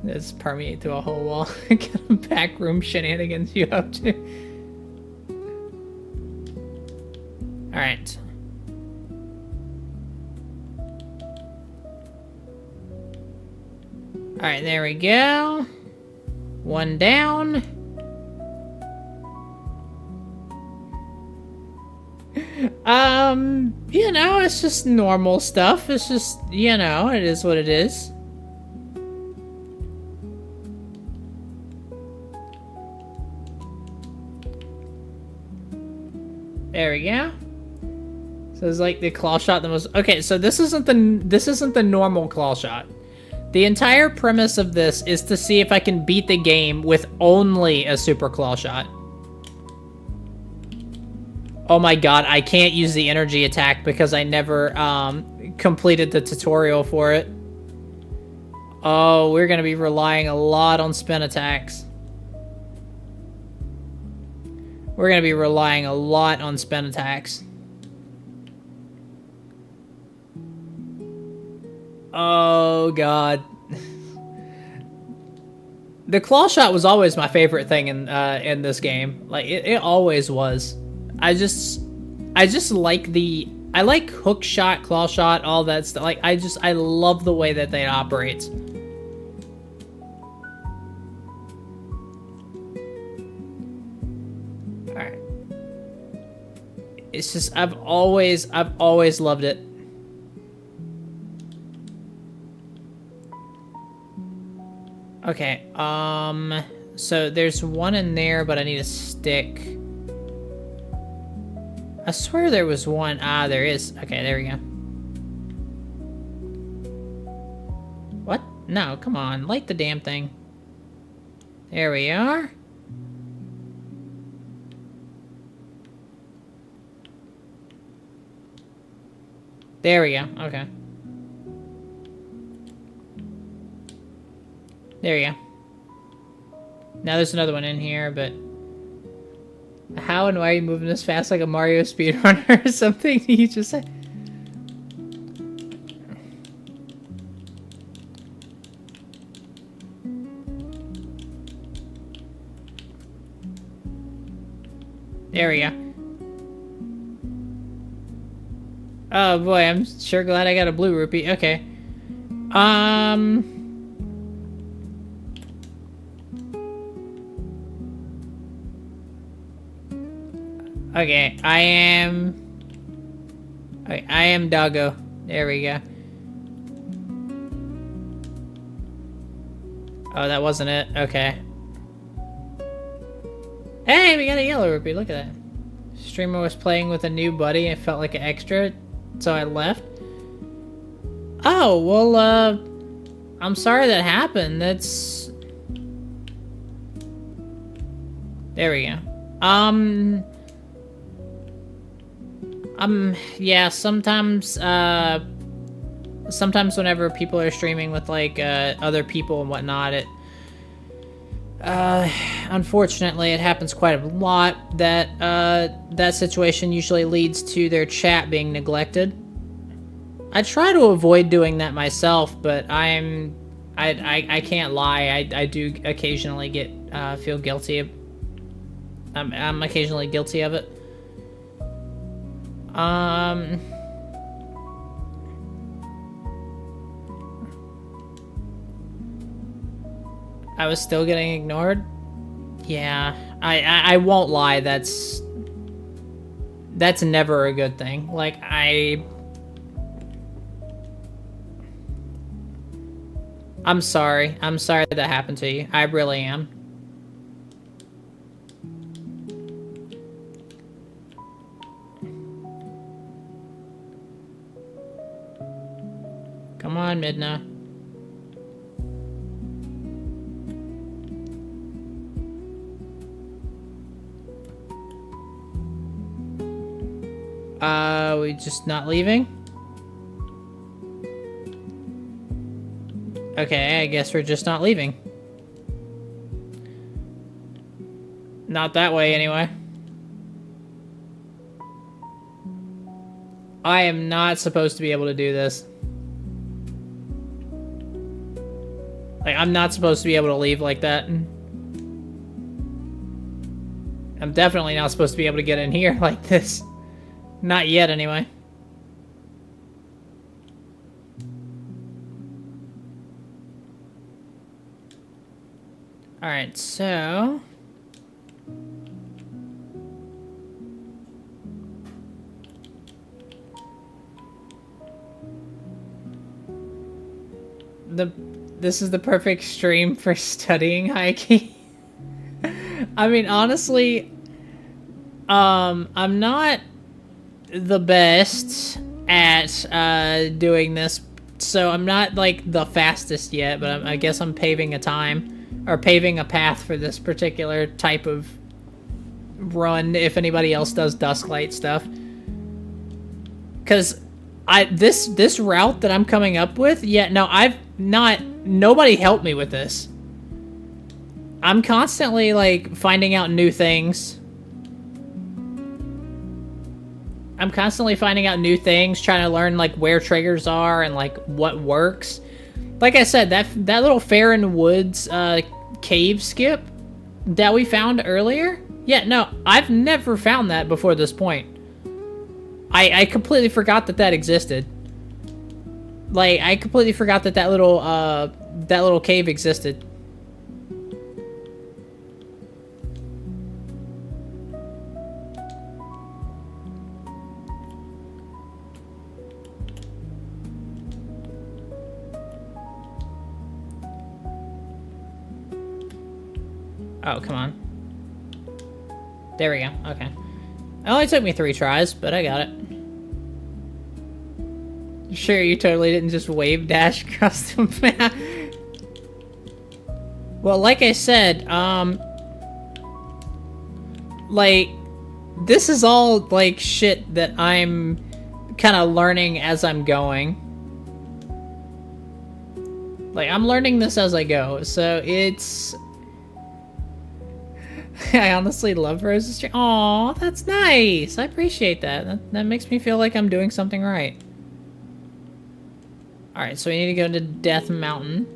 Let's permeate through a whole wall. What kind of backroom shenanigans you up to? Alright. Alright, there we go. One down. You know, it's just normal stuff. It's just, you know, it is what it is. There we go. So it's like the Clawshot the most... Okay, so this isn't the normal Clawshot. The entire premise of this is to see if I can beat the game with only a super Clawshot. Oh my god, I can't use the energy attack because I never completed the tutorial for it. Oh, we're gonna be relying a lot on spin attacks. We're gonna be relying a lot on spin attacks. Oh god. The Clawshot was always my favorite thing in this game. Like it always was. I just like I like hook shot, claw shot, all that stuff. Like I love the way that they operates. All right. It's just I've always loved it. Okay. So there's one in there, but I need a stick. I swear there was one. Ah, there is. Okay, there we go. What? No, come on. Light the damn thing. There we are. There we go. Okay. There we go. Now there's another one in here, but... How and why are you moving this fast like a Mario speedrunner or something? You just said. There we go. Oh boy, I'm sure glad I got a blue rupee. Okay. Okay, I am doggo. There we go. Oh, that wasn't it. Okay. Hey, we got a yellow rupee. Look at that. Streamer was playing with a new buddy. It felt like an extra, so I left. Oh, well, I'm sorry that happened. That's... There we go. Yeah, sometimes whenever people are streaming with, like, other people and whatnot, it, unfortunately, it happens quite a lot that, that situation usually leads to their chat being neglected. I try to avoid doing that myself, but I can't lie, I do occasionally feel guilty. I'm occasionally guilty of it. I was still getting ignored? Yeah, I won't lie, that's never a good thing. Like, I'm sorry. I'm sorry that happened to you. I really am. Come on, Midna. We just not leaving? Okay, I guess we're just not leaving. Not that way, anyway. I am not supposed to be able to do this. Like, I'm not supposed to be able to leave like that. I'm definitely not supposed to be able to get in here like this. Not yet, anyway. Alright, so... This is the perfect stream for studying Haiku. I mean, honestly, I'm not the best at doing this So I'm not, like, the fastest yet, but I guess I'm paving a time, or paving a path for this particular type of run if anybody else does Dusklight stuff. Because this route that I'm coming up with, yeah, no, nobody helped me with this. I'm constantly, like, finding out new things. I'm constantly finding out new things, trying to learn, like, where triggers are and, like, what works. Like I said, that little Farron Woods cave skip that we found earlier, yeah, no, I've never found that before this point. I completely forgot that existed. Like, I completely forgot that little cave existed. Oh, come on. There we go. Okay. It only took me 3 tries, but I got it. Sure, you totally didn't just wave dash across the map. Well, like I said, like, this is all, like, shit that I'm kind of learning as I'm going. Like, I'm learning this as I go, so it's... I honestly love Rose's stream. Aw, that's nice. I appreciate that. That makes me feel like I'm doing something right. Alright, so we need to go to Death Mountain.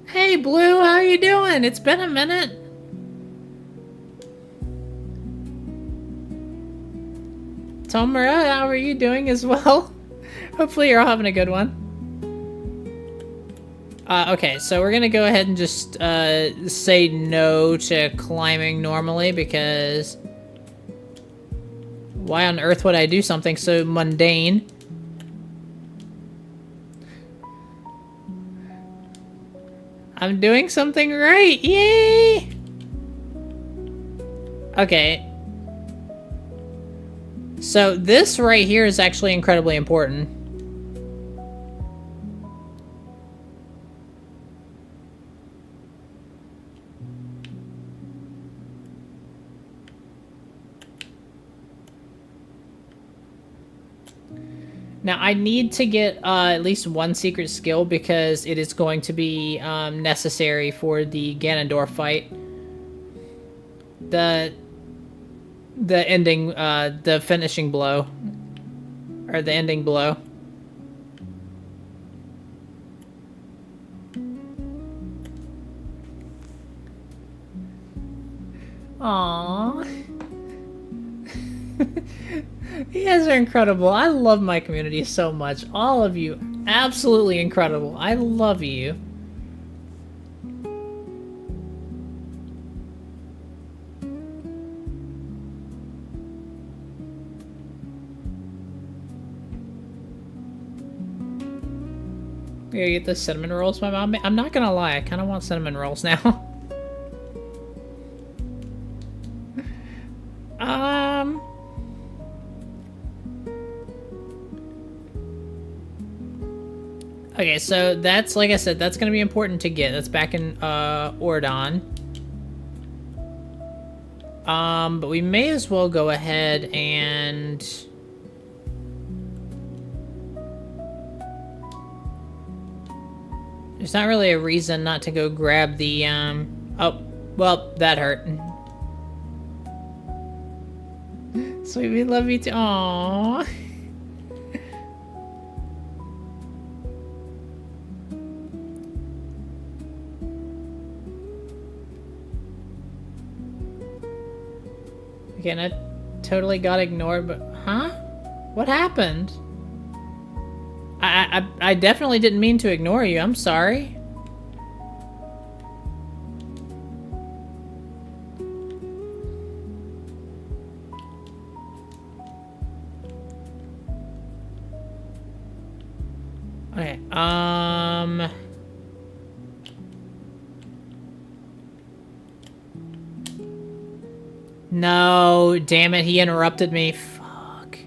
Hey, Blue, how are you doing? It's been a minute. Tomura, how are you doing as well? Hopefully you're all having a good one. Okay, so we're gonna go ahead and just say no to climbing normally, because why on earth would I do something so mundane? I'm doing something right! Yay! Okay. So this right here is actually incredibly important. Now, I need to get at least one secret skill, because it is going to be necessary for the Ganondorf fight. The ending, the finishing blow. Or the ending blow. Aww. You guys are incredible. I love my community so much. All of you, absolutely incredible. I love you. You gotta get the cinnamon rolls my mom made. I'm not gonna lie, I kind of want cinnamon rolls now. Okay, so that's, like I said, that's going to be important to get. That's back in Ordon. But we may as well go ahead and... There's not really a reason not to go grab the, Oh, well, that hurt. Sweet, we love you too. Aww. Again, I totally got ignored, but... Huh? What happened? I definitely didn't mean to ignore you. I'm sorry. Okay, No, damn it, he interrupted me. Fuck.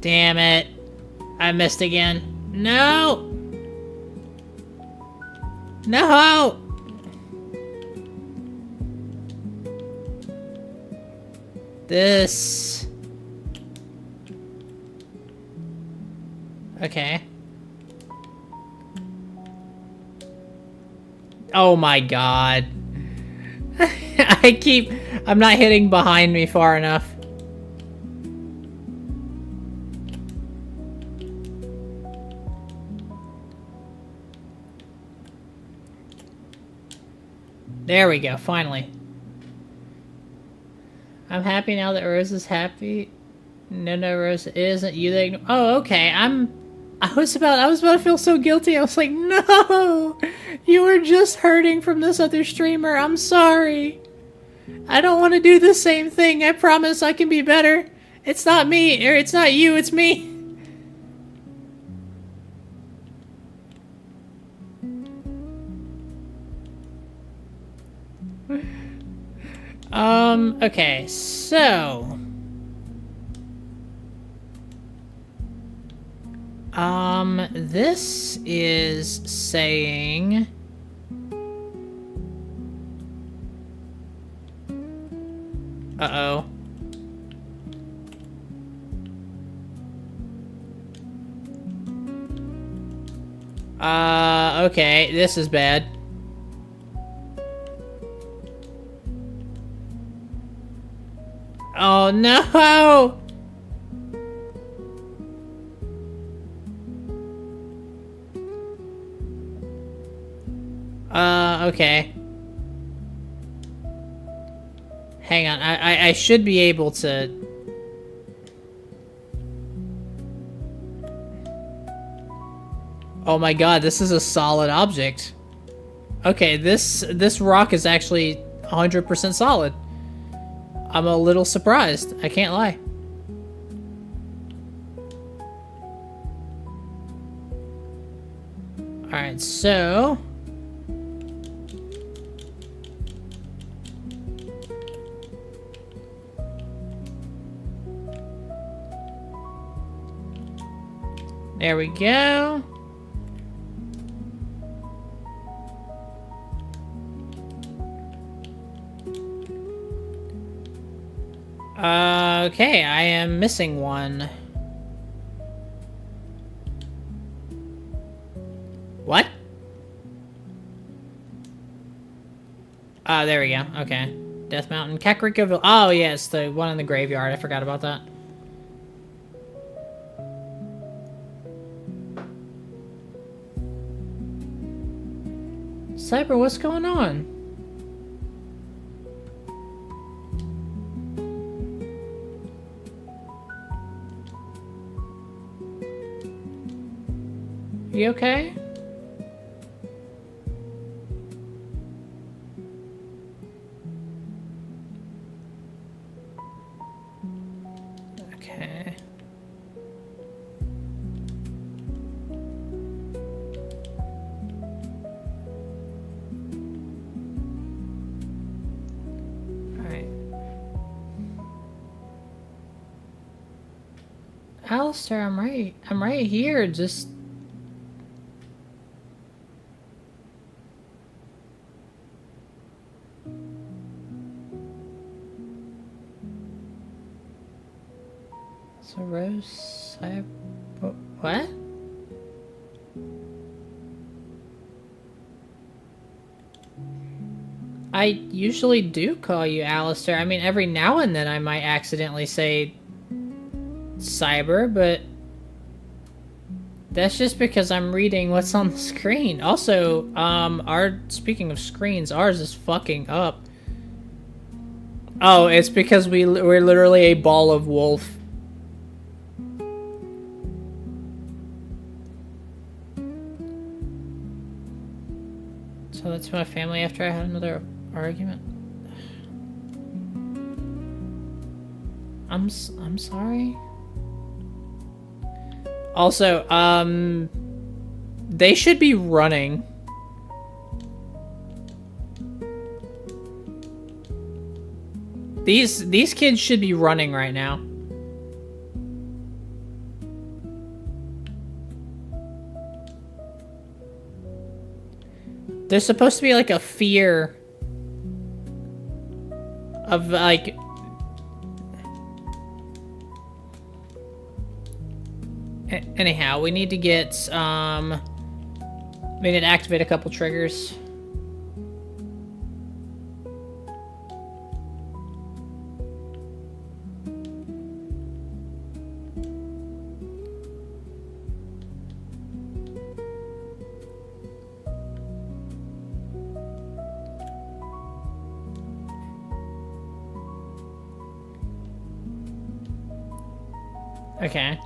Damn it. I missed again. No! No! This... Okay. Oh my god. I'm not hitting behind me far enough. There we go, finally. I'm happy now that Rose is happy. No, Rose, it isn't you that... Oh, okay, I was about to feel so guilty. I was like, no! You were just hurting from this other streamer. I'm sorry. I don't want to do the same thing. I promise I can be better. It's not me, or it's not you, it's me. Okay, so... this is saying... Uh-oh. Okay, this is bad. Oh, no! Okay. Hang on, I should be able to... Oh my god, this is a solid object. Okay, this rock is actually 100% solid. I'm a little surprised, I can't lie. Alright, so... There we go. Okay, I am missing one. What? There we go. Okay. Death Mountain. Kakariko. Oh, yes, the one in the graveyard. I forgot about that. Cyber, what's going on? You okay? Okay. Alright. Alistair, I'm right here, just... So Rose, what? I usually do call you Alistair. I mean, every now and then I might accidentally say Cyber, but that's just because I'm reading what's on the screen. Also, speaking of screens, ours is fucking up. Oh, it's because we're literally a ball of wolf. So that's my family after I had another argument. I'm sorry. Also, they should be running. These kids should be running right now. There's supposed to be like a fear of like... Anyhow, we need to get, we need to activate a couple triggers. Okay.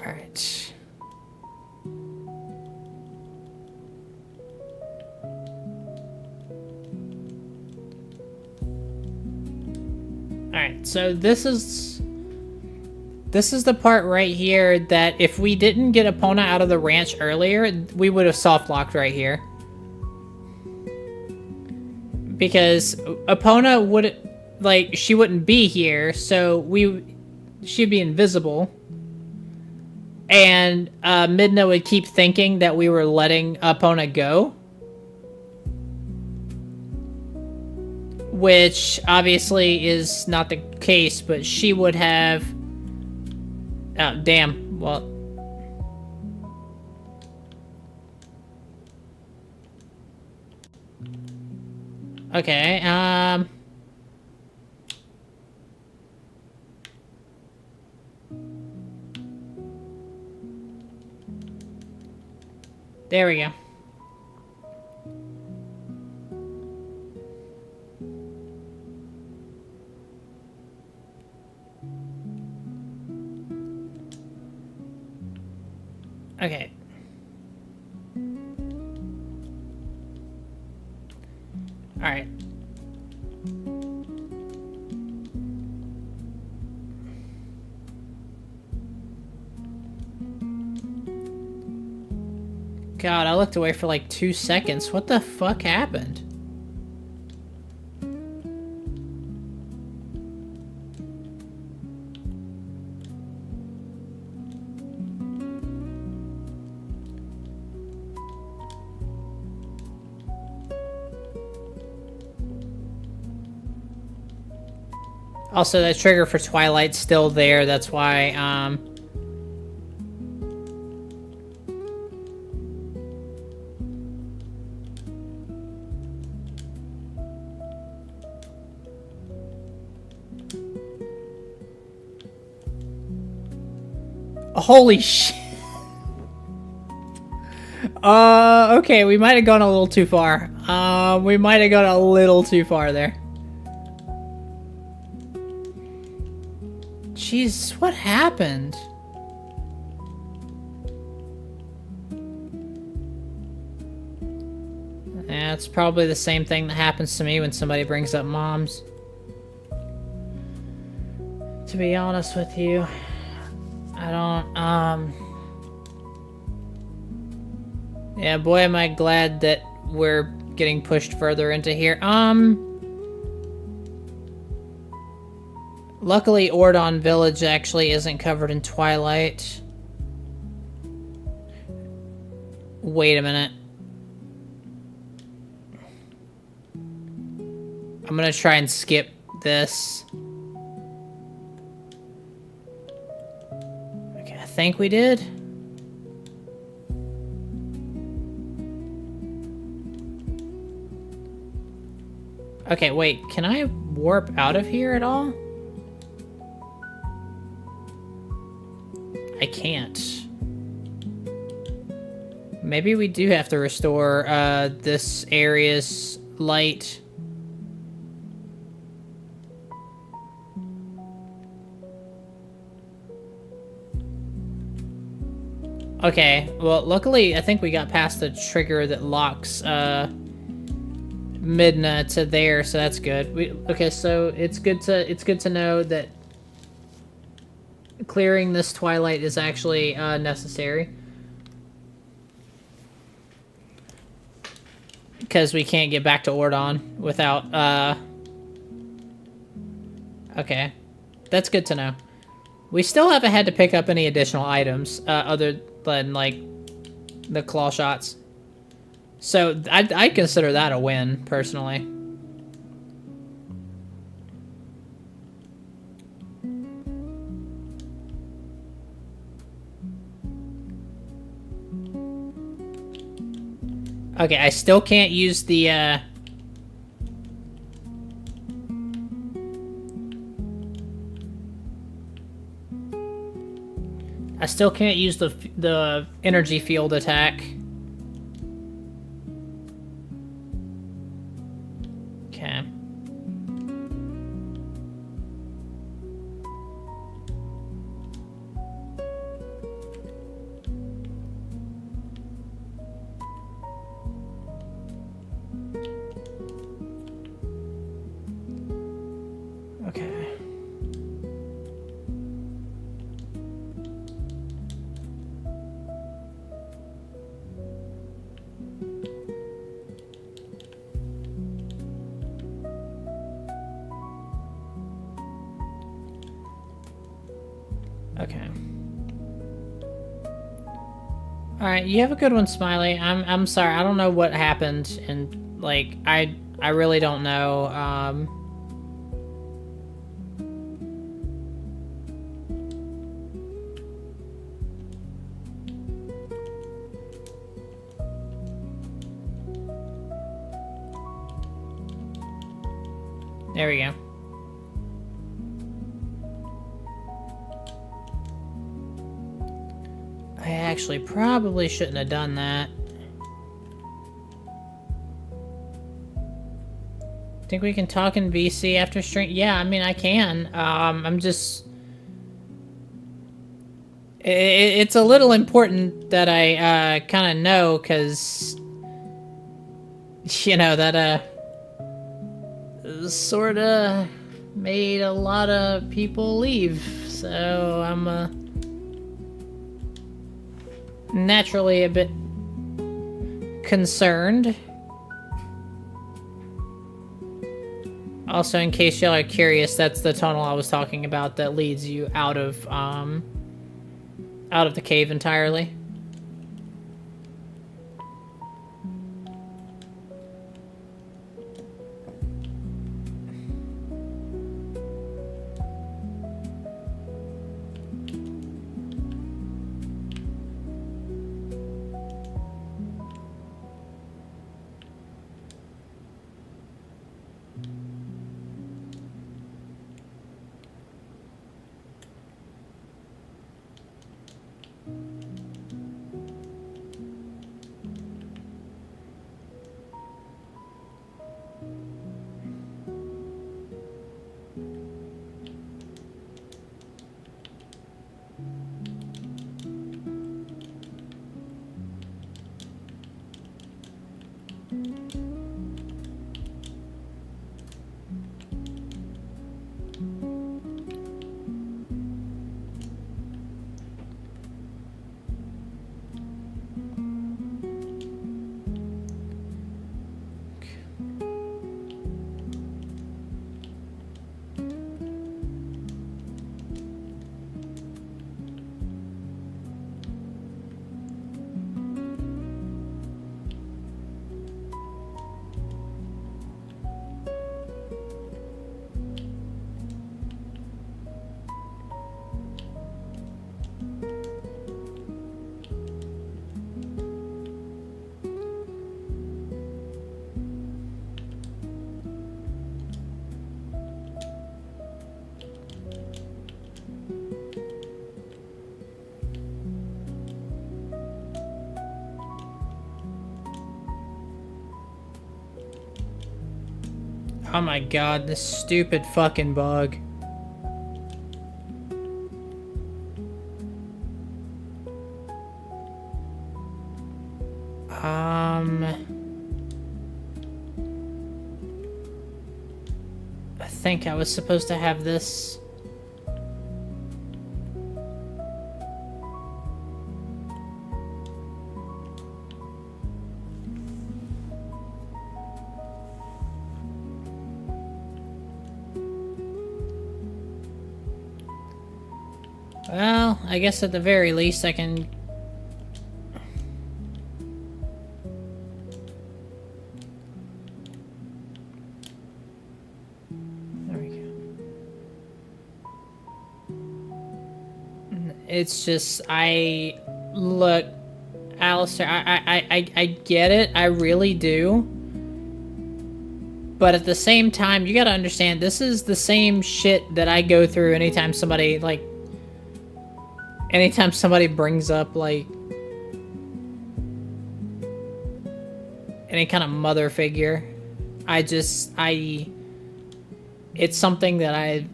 Alright. Alright, so this is the part right here that if we didn't get Epona out of the ranch earlier, we would have soft locked right here. Because Epona would, like, she wouldn't be here, so she'd be invisible. And Midna would keep thinking that we were letting Epona go. Which obviously is not the case, but she would have... Oh, damn. Well... Okay, there we go. Okay. Alright. God, I looked away for like 2 seconds. What the fuck happened? Also, that trigger for Twilight's still there. That's why, Holy shit. Okay, we might have gone a little too far. We might have gone a little too far there. Jeez, what happened? Yeah, it's probably the same thing that happens to me when somebody brings up moms. To be honest with you, I don't, yeah, boy, am I glad that we're getting pushed further into here. Luckily, Ordon Village actually isn't covered in Twilight. Wait a minute. I'm gonna try and skip this. Okay, I think we did. Okay, wait, can I warp out of here at all? I can't. Maybe we do have to restore this area's light. Okay, well, luckily I think we got past the trigger that locks Midna to there, so that's good. Okay, so it's good to know that clearing this Twilight is actually necessary. Because we can't get back to Ordon without, Okay. That's good to know. We still haven't had to pick up any additional items, other than, like, the claw shots. So, I'd consider that a win, personally. Okay, I still can't use the, I still can't use the energy field attack. Okay. Okay. Okay. All right, you have a good one, Smiley. I'm sorry. I don't know what happened, and like I really don't know. There we go. I actually probably shouldn't have done that. Think we can talk in VC after stream? Yeah, I mean, I can. I'm just... It's a little important that I kind of know, because... You know, that sort of made a lot of people leave. So I'm naturally a bit concerned. Also, in case y'all are curious, that's the tunnel I was talking about that leads you out of the cave entirely. Oh my god, this stupid fucking bug. I think I was supposed to have this. Well, I guess at the very least I can... There we go. It's just, look, Alistair, I get it, I really do. But at the same time, you gotta understand, this is the same shit that I go through anytime somebody, like... Anytime somebody brings up, like... any kind of mother figure. It's something that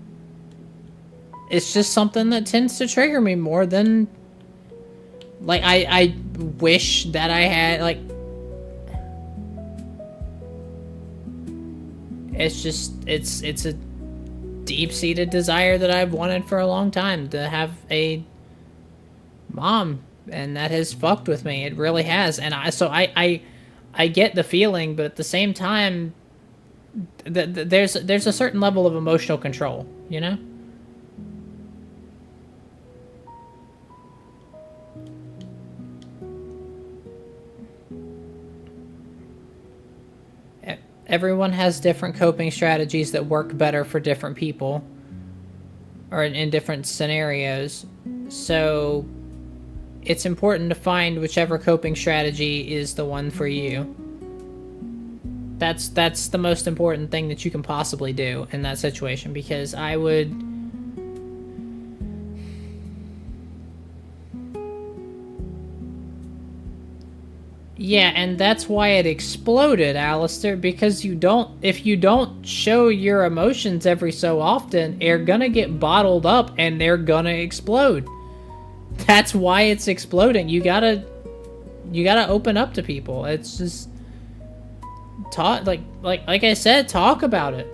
it's just something that tends to trigger me more than... Like, I wish that I had, like... It's just, it's a deep-seated desire that I've wanted for a long time, to have a mom, and that has fucked with me. It really has, and I get the feeling, but at the same time, there's a certain level of emotional control, you know? Everyone has different coping strategies that work better for different people, or in different scenarios. So it's important to find whichever coping strategy is the one for you. That's the most important thing that you can possibly do in that situation, because I would... Yeah, and that's why it exploded, Alistair, because if you don't show your emotions every so often, they're gonna get bottled up and they're gonna explode. That's why it's exploding. You gotta open up to people. It's just... Talk, like I said, talk about it.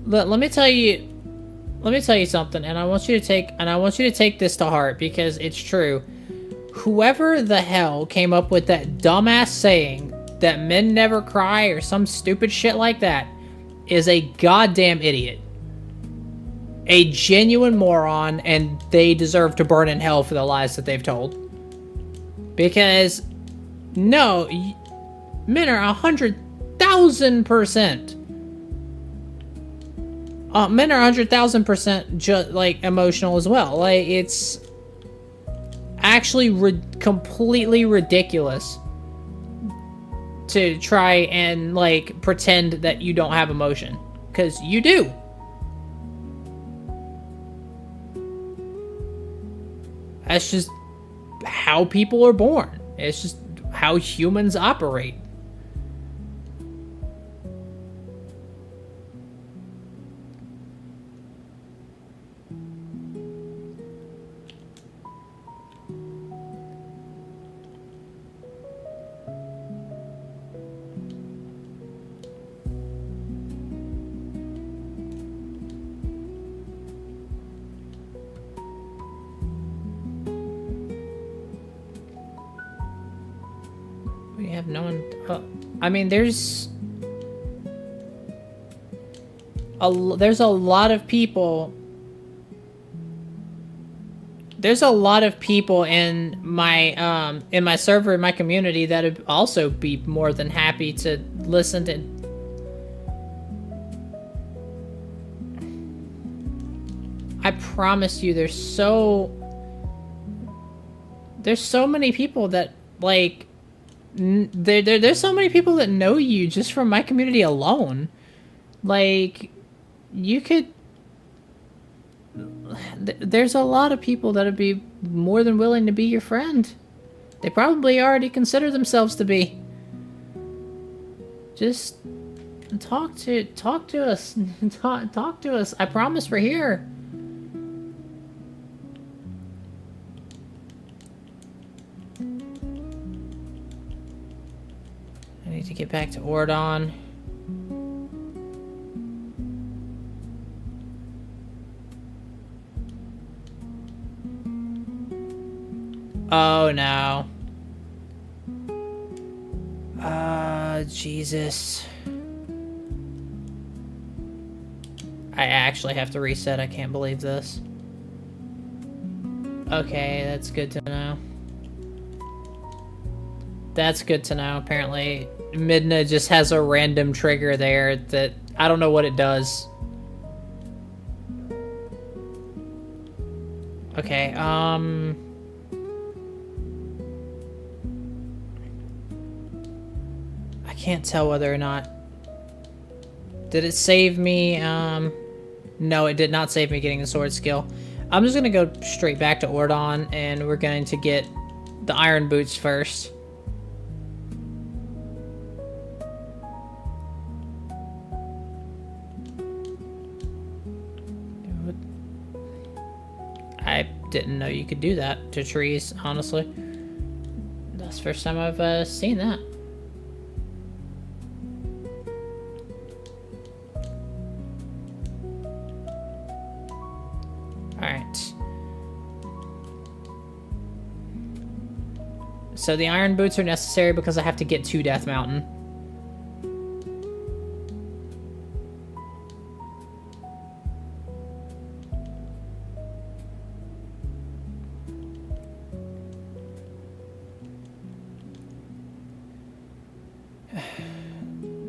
Let me tell you something, and I want you to take this to heart, because it's true. Whoever the hell came up with that dumbass saying that men never cry or some stupid shit like that is a goddamn idiot. A genuine moron, and they deserve to burn in hell for the lies that they've told. Because, no, men are 100,000%. Men are 100,000% like emotional as well. Like, it's actually completely ridiculous to try and like pretend that you don't have emotion, because you do. That's just how people are born. It's just how humans operate. We have no one... I mean, there's a lot of people... There's a lot of people in my server, in my community, that would also be more than happy to listen to... I promise you, there's so many people that, like... There's so many people that know you just from my community alone. Like, you could... There's a lot of people that would be more than willing to be your friend. They probably already consider themselves to be. Just talk to us. Talk to us. I promise we're here. I need to get back to Ordon. Oh no. Jesus. I actually have to reset. I can't believe this. Okay, that's good to know. That's good to know. Apparently, Midna just has a random trigger there that I don't know what it does. Okay, I can't tell whether or not... Did it save me? No, it did not save me getting the sword skill. I'm just gonna go straight back to Ordon, and we're going to get the iron boots first. I didn't know you could do that to trees, honestly. That's the first time I've seen that. Alright. So the iron boots are necessary because I have to get to Death Mountain.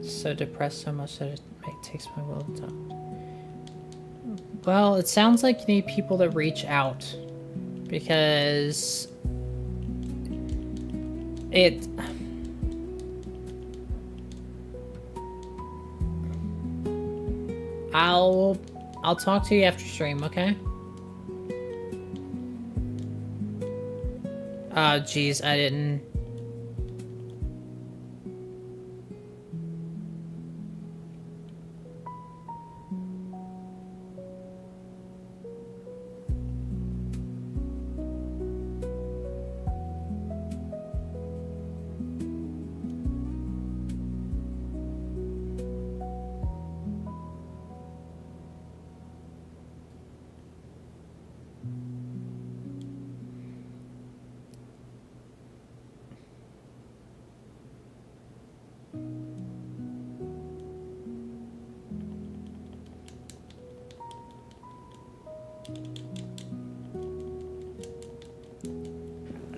So depressed so much that it takes my will to talk. Well, it sounds like you need people that reach out, because it... I'll talk to you after stream, okay? Oh, jeez, I didn't...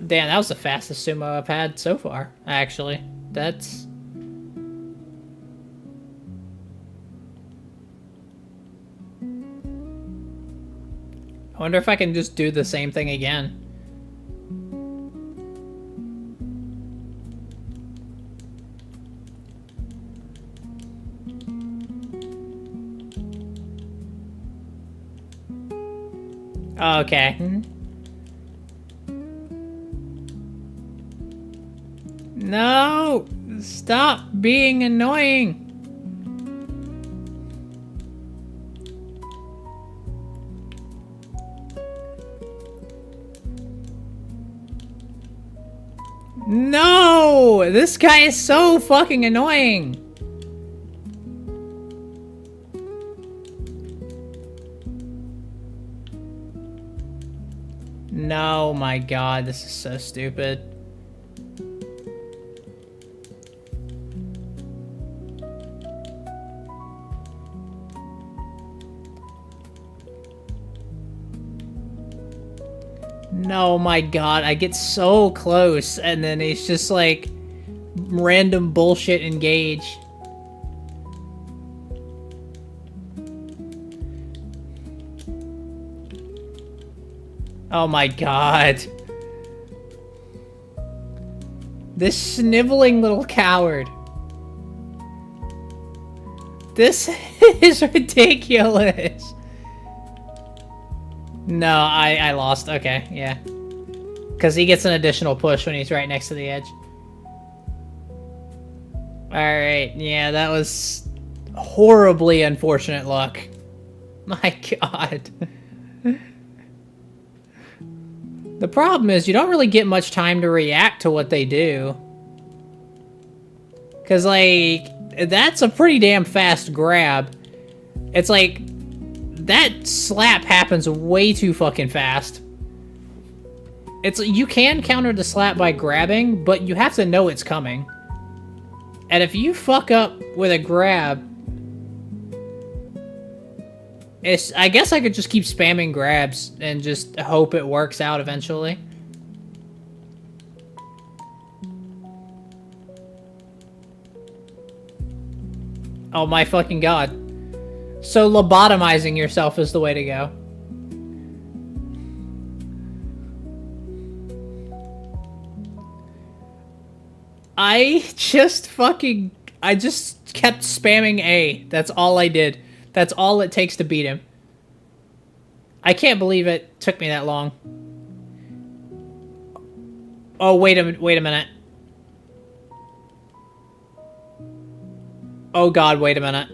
Damn, that was the fastest sumo I've had so far, actually. That's... I wonder if I can just do the same thing again. Okay. No! Stop being annoying! No! This guy is so fucking annoying! No, my god, this is so stupid. No, my god, I get so close, and then it's just like random bullshit engage. Oh my god. This sniveling little coward. This is ridiculous. No, I lost. Okay, yeah. Because he gets an additional push when he's right next to the edge. Alright, yeah, that was horribly unfortunate luck. My god. The problem is you don't really get much time to react to what they do. Because, like, that's a pretty damn fast grab. It's like... that slap happens way too fucking fast. It's you can counter the slap by grabbing, but you have to know it's coming. And if you fuck up with a grab... I guess I could just keep spamming grabs and just hope it works out eventually. Oh my fucking god. So lobotomizing yourself is the way to go. I just kept spamming A. That's all I did. That's all it takes to beat him. I can't believe it took me that long. Oh, wait a minute. Oh god, wait a minute.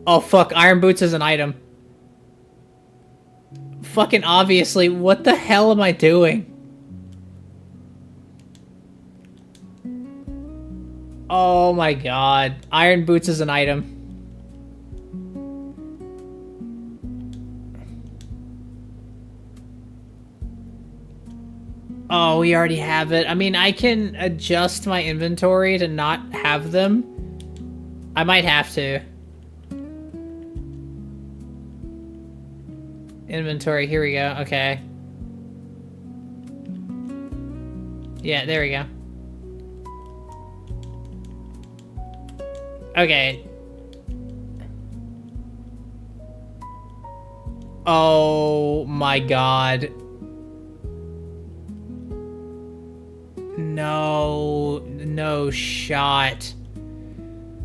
Oh fuck, Iron Boots is an item. Fucking obviously, what the hell am I doing? Oh my god. Iron Boots is an item. Oh, we already have it. I mean, I can adjust my inventory to not have them. I might have to. Inventory, here we go. Okay. Yeah, there we go. Okay. Oh my god. No shot.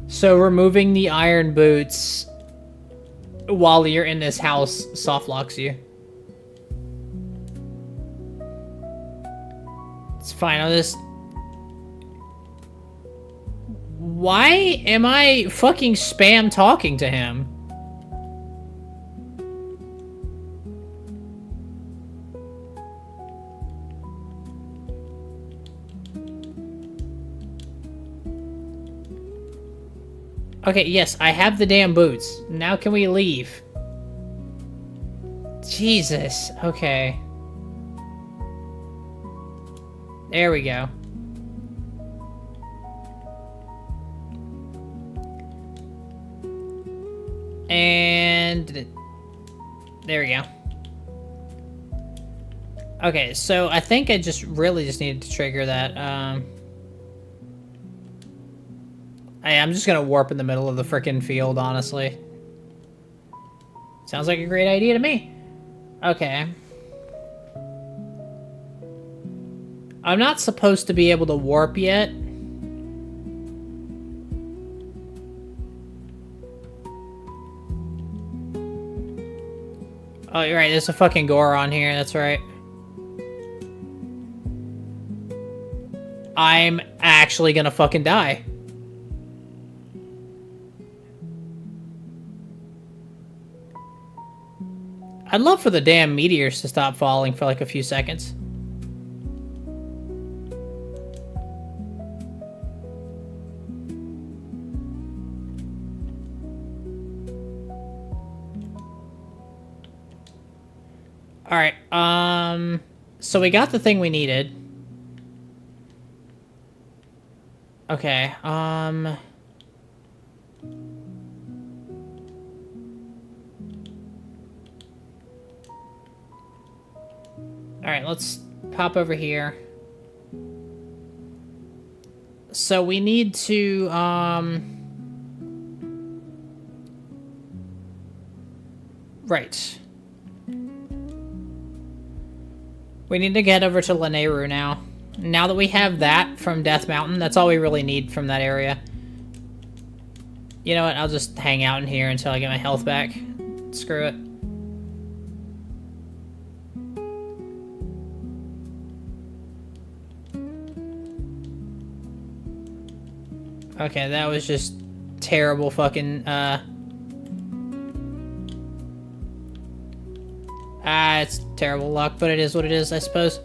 So removing the iron boots while you're in this house soft locks you. It's fine. I'll just... Why am I fucking spam talking to him? Okay, yes, I have the damn boots. Now can we leave? Jesus, okay. There we go. And... there we go. Okay, so I think I really just needed to trigger that. I'm just gonna warp in the middle of the frickin' field, honestly. Sounds like a great idea to me. Okay. I'm not supposed to be able to warp yet. Oh, you're right, there's a fucking gore on here, that's right. I'm actually gonna fucking die. I'd love for the damn meteors to stop falling for like a few seconds. Alright, so we got the thing we needed. Okay, Alright, let's pop over here. So we need to, right. We need to get over to Lanayru now. Now that we have that from Death Mountain, that's all we really need from that area. You know what, I'll just hang out in here until I get my health back. Screw it. Okay, that was just terrible fucking, it's terrible luck, but it is what it is, I suppose.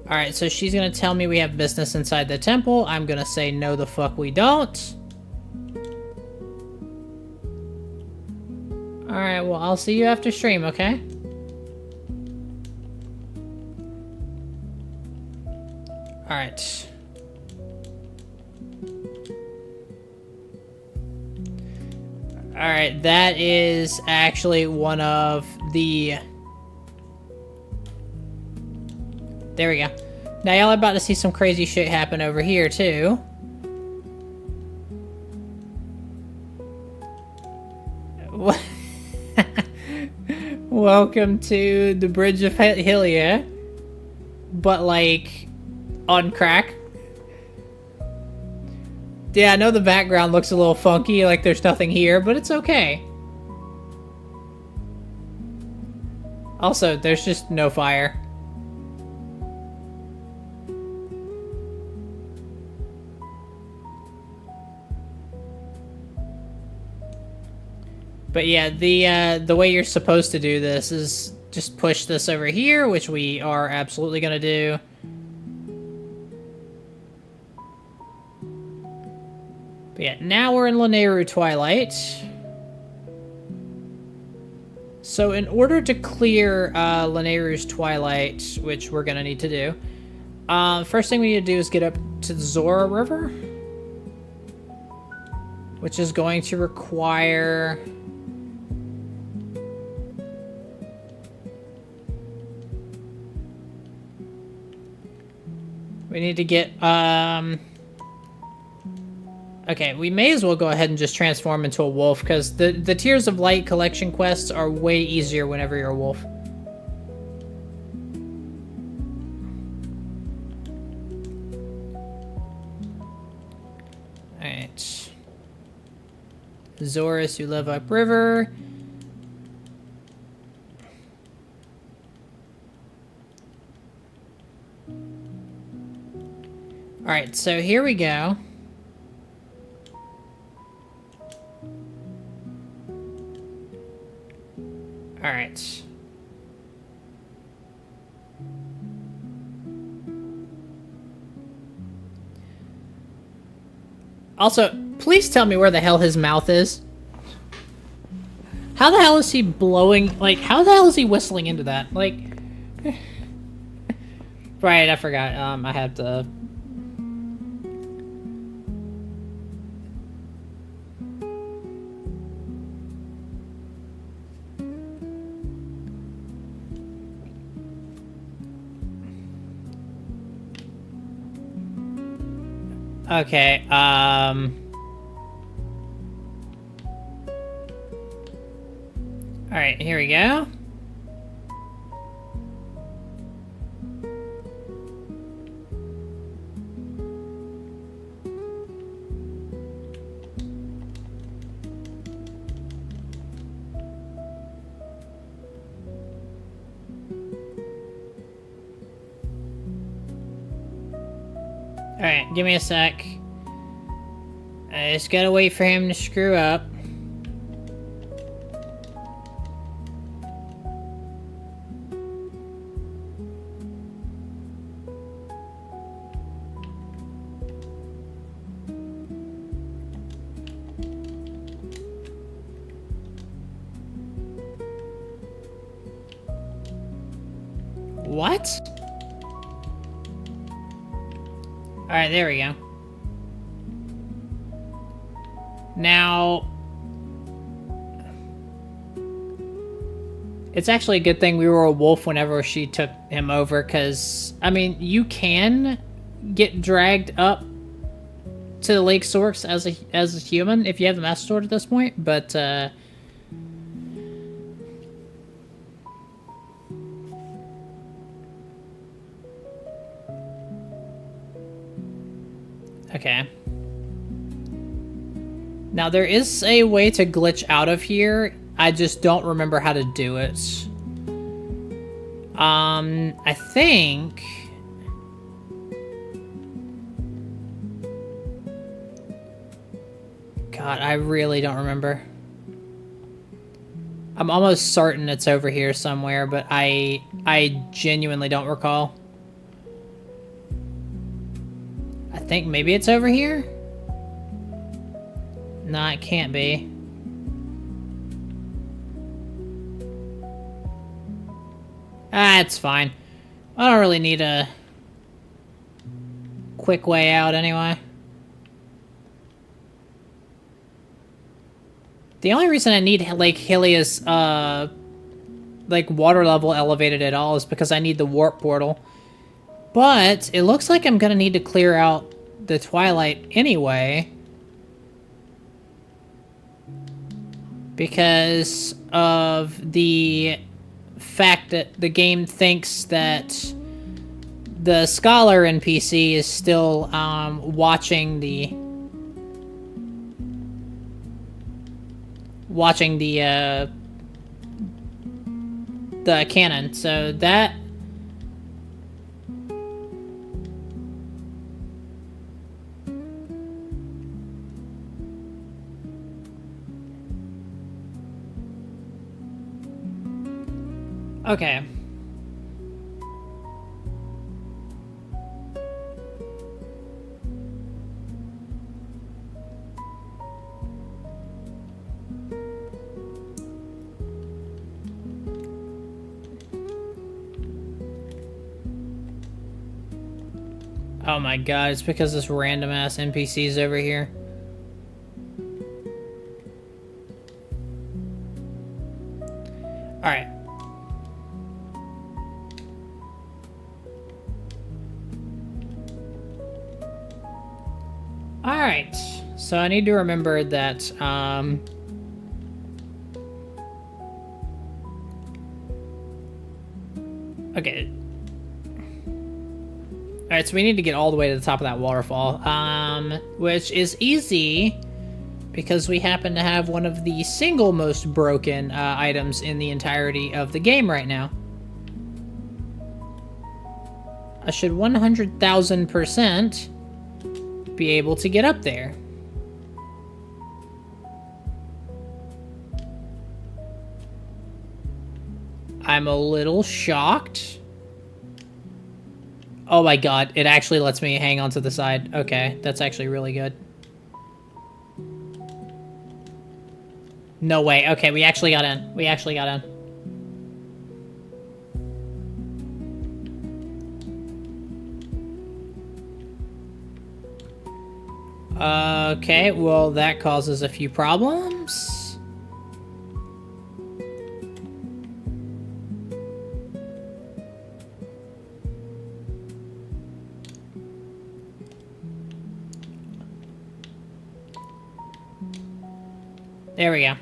Alright, so she's gonna tell me we have business inside the temple. I'm gonna say no the fuck we don't. Alright, well, I'll see you after stream, okay? Alright. Alright, that is actually one of the... There we go. Now y'all are about to see some crazy shit happen over here, too. Welcome to the Bridge of Hylia. But, like, on crack. Yeah, I know the background looks a little funky, like there's nothing here, but it's okay. Also, there's just no fire. But yeah, the way you're supposed to do this is just push this over here, which we are absolutely gonna do. But yeah, now we're in Lanayru Twilight. So in order to clear Lanayru's Twilight, which we're gonna need to do, first thing we need to do is get up to the Zora River, which is going to require... We need to get, okay, we may as well go ahead and just transform into a wolf, because the Tears of Light collection quests are way easier whenever you're a wolf. Alright. Zoras who live upriver. Alright, so here we go. Alright. Also, please tell me where the hell his mouth is. How the hell is he blowing? Like, how the hell is he whistling into that? Like... Right, I forgot. I had to... Okay, Alright, here we go. Alright, give me a sec. I just gotta wait for him to screw up. What? Alright, there we go. Now... It's actually a good thing we were a wolf whenever she took him over, because, I mean, you can get dragged up to the Lake Sorks as a human if you have the Master Sword at this point, but, okay. Now, there is a way to glitch out of here. I just don't remember how to do it. I think... God, I really don't remember. I'm almost certain it's over here somewhere, but I genuinely don't recall. I think maybe it's over here? No, it can't be. Ah, it's fine. I don't really need a quick way out anyway. The only reason I need Lake Hylia's, like, water level elevated at all is because I need the warp portal. But it looks like I'm gonna need to clear out the Twilight anyway. Because of the fact that the game thinks that the Scholar NPC is still, watching the cannon, so that... Okay. Oh my god, it's because this random ass NPC's over here. Alright. Alright. So I need to remember that, okay. Alright, so we need to get all the way to the top of that waterfall, which is easy because we happen to have one of the single most broken items in the entirety of the game right now. I should 100,000% be able to get up there. I'm a little shocked. Oh my god, it actually lets me hang on to the side. Okay, that's actually really good. No way. Okay, we actually got in. We actually got in. Okay, well, that causes a few problems. There we go.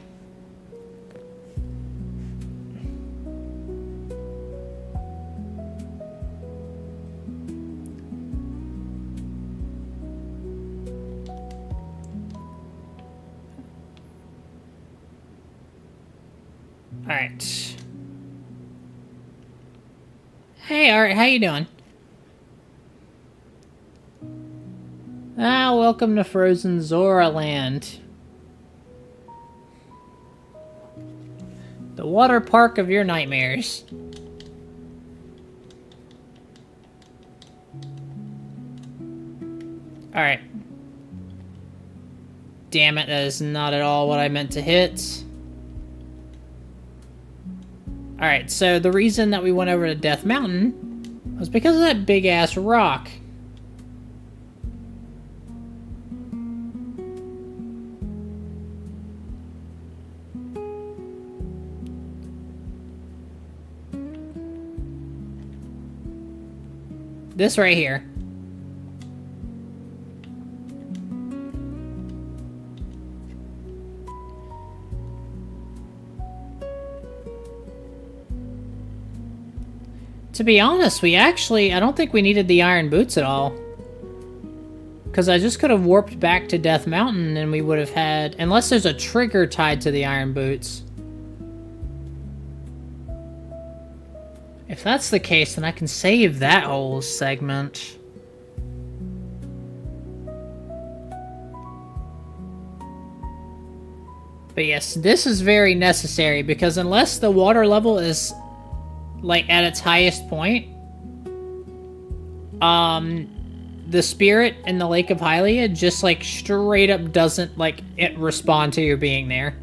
Alright. Hey, Art, how you doing? Ah, welcome to Frozen Zora Land. The water park of your nightmares. Alright. Damn it, that is not at all what I meant to hit. Alright, so the reason that we went over to Death Mountain was because of that big-ass rock. This right here. To be honest, I don't think we needed the iron boots at all. Because I just could have warped back to Death Mountain and we would have had... Unless there's a trigger tied to the iron boots. If that's the case, then I can save that whole segment. But yes, this is very necessary, because unless the water level is, like, at its highest point, the spirit in the Lake of Hylia just, like, straight up doesn't, like, respond to your being there.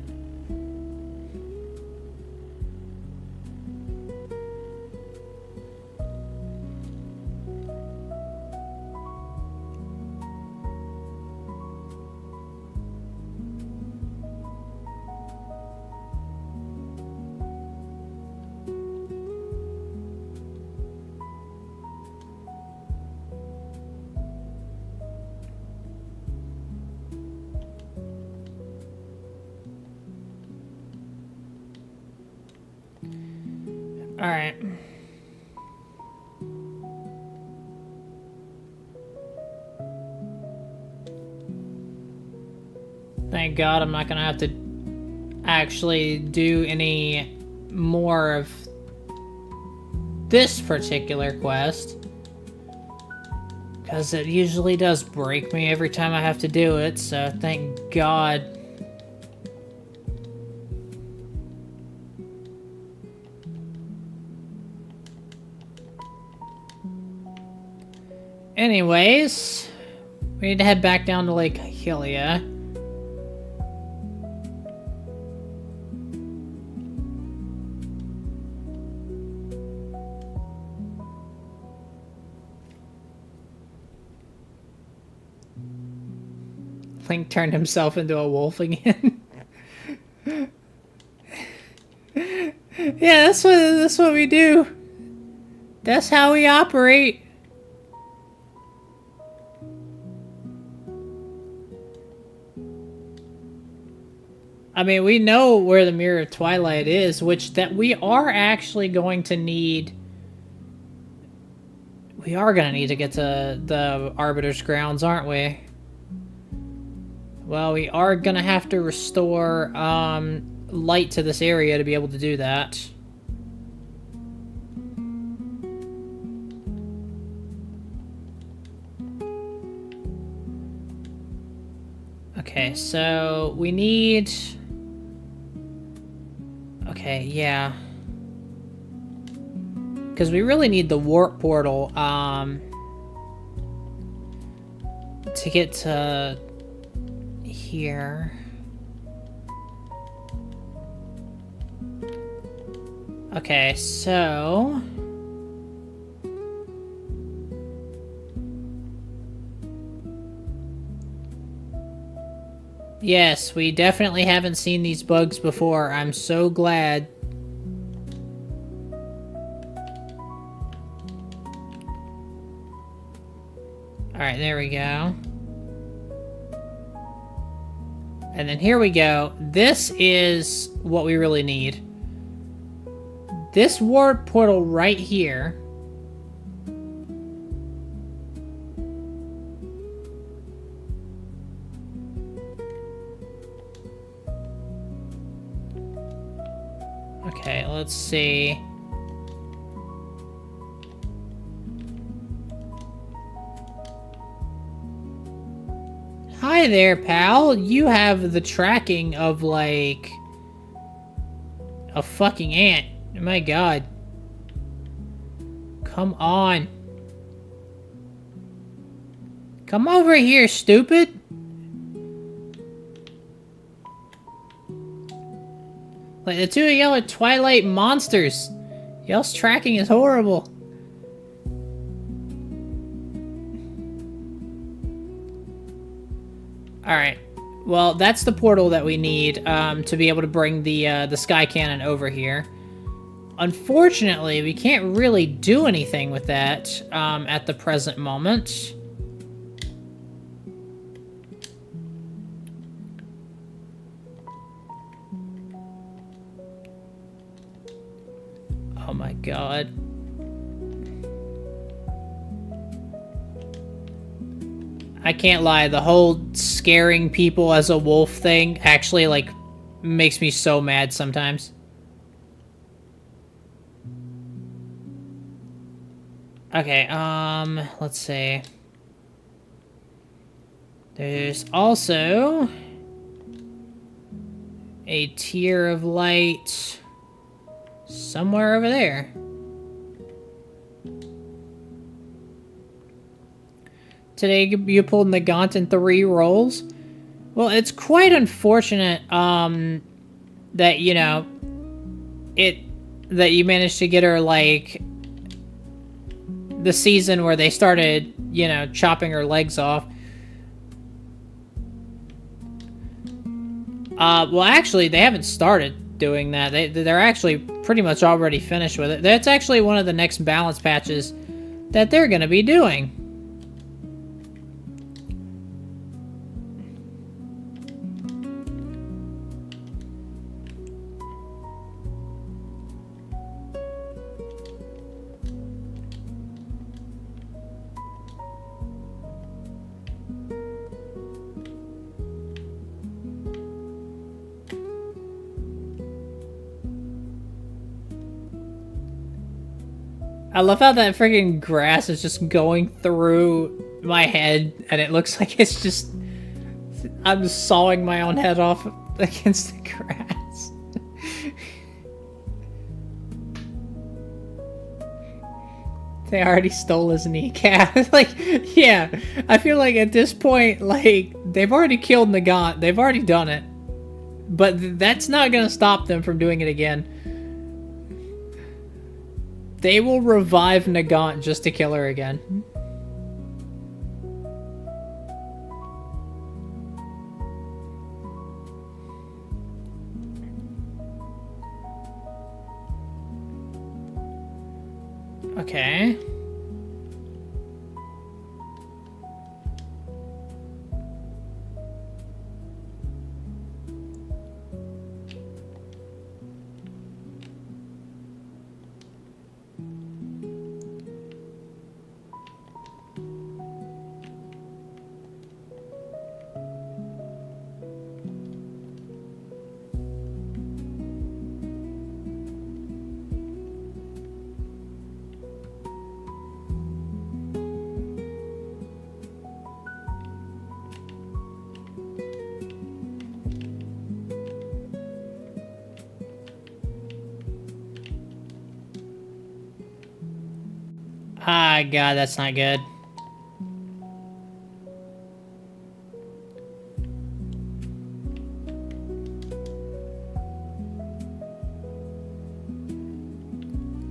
Alright. Thank God I'm not gonna have to actually do any more of this particular quest. Because it usually does break me every time I have to do it, so thank God. Anyways, we need to head back down to Lake Hylia. Link turned himself into a wolf again. Yeah, that's what we do. That's how we operate. I mean, we know where the Mirror of Twilight is, which that we are actually going to need. We are going to need to get to the Arbiter's Grounds, aren't we? Well, we are going to have to restore light to this area to be able to do that. Okay, so we need... Okay, yeah. Because we really need the warp portal to get to here. Okay, so... Yes, we definitely haven't seen these bugs before. I'm so glad. Alright, there we go. And then here we go. This is what we really need. This warp portal right here. Okay, let's see. Hi there, pal. You have the tracking of, like, a fucking ant. My God. Come on. Come over here, stupid. Like, the two of y'all are Twilight monsters. Y'all's tracking is horrible. Alright. Well, that's the portal that we need to be able to bring the Sky Cannon over here. Unfortunately, we can't really do anything with that at the present moment. Oh my God. I can't lie, the whole scaring people as a wolf thing actually, like, makes me so mad sometimes. Okay, let's see. There's also a tier of light somewhere over there. Today you pulled Nagant in 3 rolls. Well, it's quite unfortunate that, you know, that you managed to get her, like, the season where they started, you know, chopping her legs off. Well, actually, they haven't started doing that. They're actually pretty much already finished with it. That's actually one of the next balance patches that they're going to be doing. I love how that freaking grass is just going through my head, and it looks like it's just... I'm sawing my own head off against the grass. They already stole his kneecap. Like, yeah, I feel like at this point, like, they've already killed Nagant. They've already done it. But that's not gonna stop them from doing it again. They will revive Nagant just to kill her again. Okay. Ah, God, that's not good.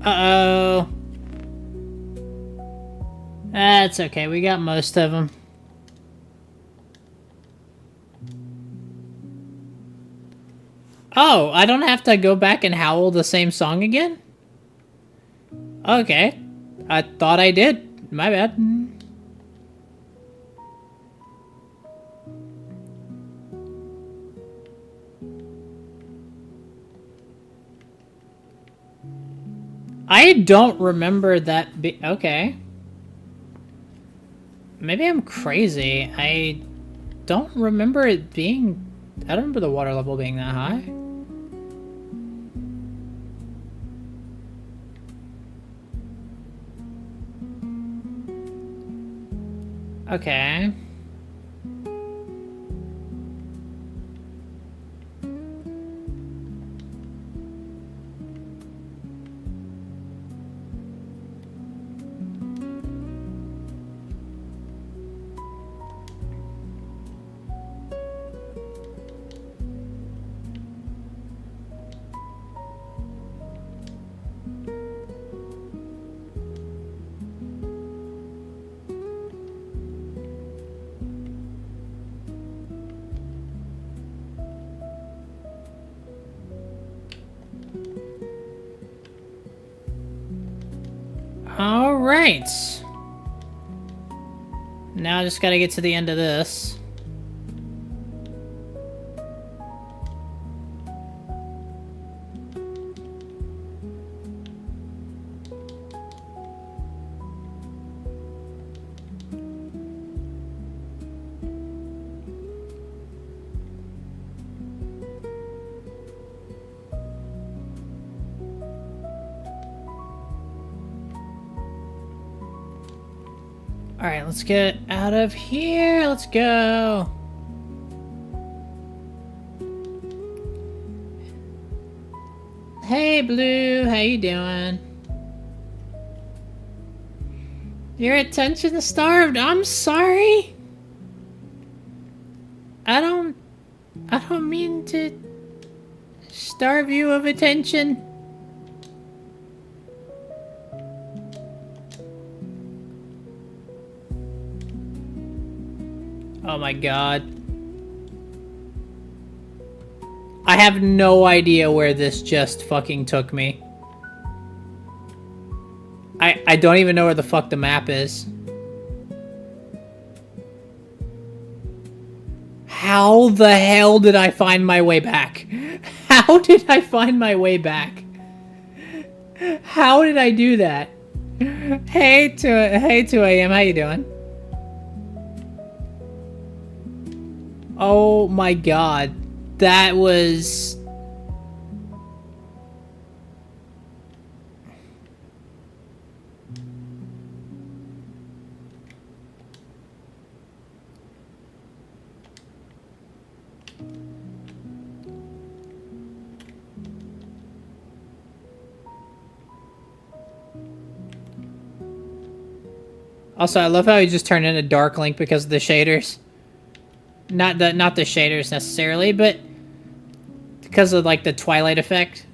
Uh-oh. That's okay, we got most of them. Oh, I don't have to go back and howl the same song again? Okay. I thought I did. My bad. I don't remember that okay. Maybe I'm crazy. I don't remember it being... I don't remember the water level being that high. Okay. Alright. Now I just gotta get to the end of this. Alright, let's get out of here. Let's go. Hey, Blue. How you doing? Your attention is starved. I'm sorry. I don't mean to starve you of attention. Oh my god. I have no idea where this just fucking took me. I don't even know where the fuck the map is. How the hell did I find my way back? How did I find my way back? How did I do that? Hey 2 a.m. How you doing? Oh my god. That was... Also, I love how he just turned into Dark Link because of the shaders. Not the shaders necessarily, but because of like the Twilight effect.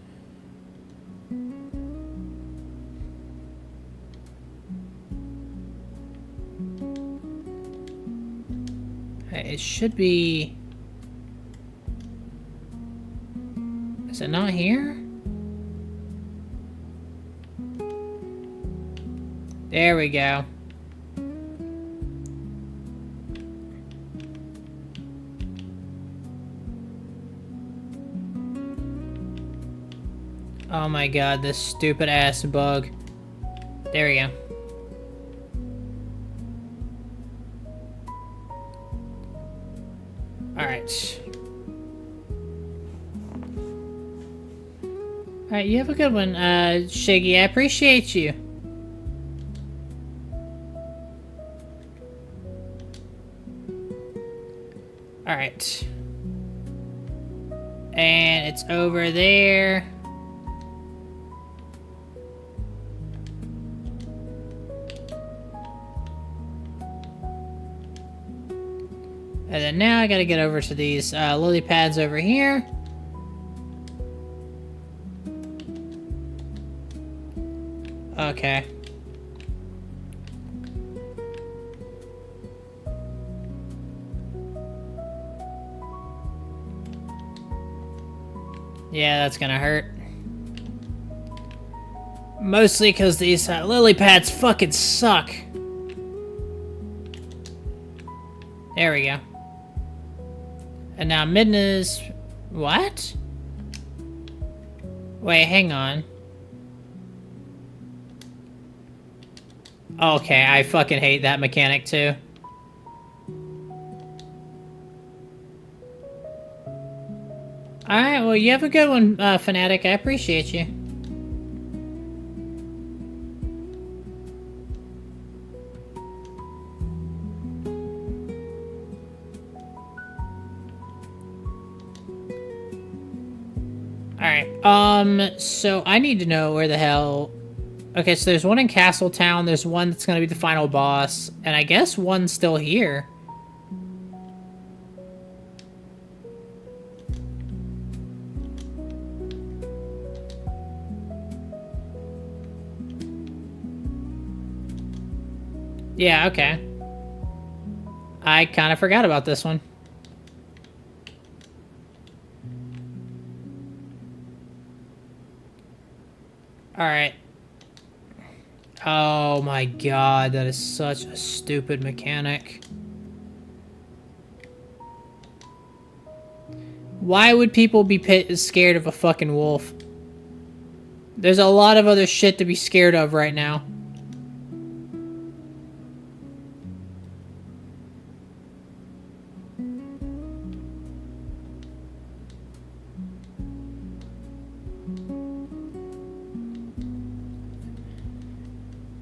It should be... Is it not here? There we go. Oh my god, this stupid ass bug. There we go. Alright. Alright, you have a good one, Shiggy. I appreciate you. Alright. And it's over there. And then now I gotta get over to these lily pads over here. Okay. Yeah, that's gonna hurt. Mostly because these lily pads fucking suck. There we go. And now Midna's... What? Wait, hang on. Okay, I fucking hate that mechanic too. Alright, well you have a good one, Fanatic. I appreciate you. Alright, so I need to know where the hell... Okay, so there's one in Castletown, there's one that's gonna be the final boss, and I guess one's still here. Yeah, okay. I kind of forgot about this one. Alright. Oh my god, that is such a stupid mechanic. Why would people be scared of a fucking wolf? There's a lot of other shit to be scared of right now.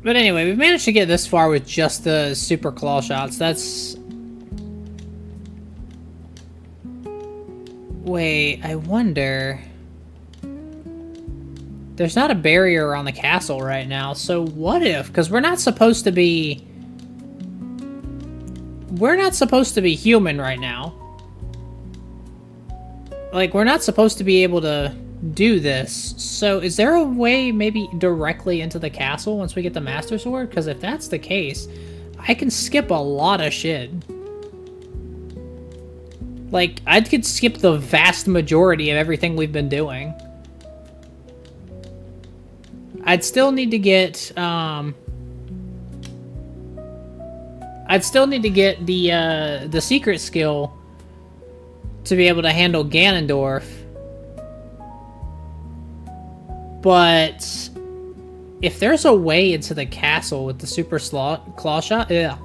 But anyway, we've managed to get this far with just the super claw shots. That's... Wait, I wonder... There's not a barrier around the castle right now, so what if... Because we're not supposed to be... We're not supposed to be human right now. Like, we're not supposed to be able to do this. So is there a way maybe directly into the castle once we get the Master Sword? Because if that's the case, I can skip a lot of shit. Like, I could skip the vast majority of everything we've been doing. I'd still need to get, I'd still need to get the secret skill to be able to handle Ganondorf. But if there's a way into the castle with the super claw shot, yeah,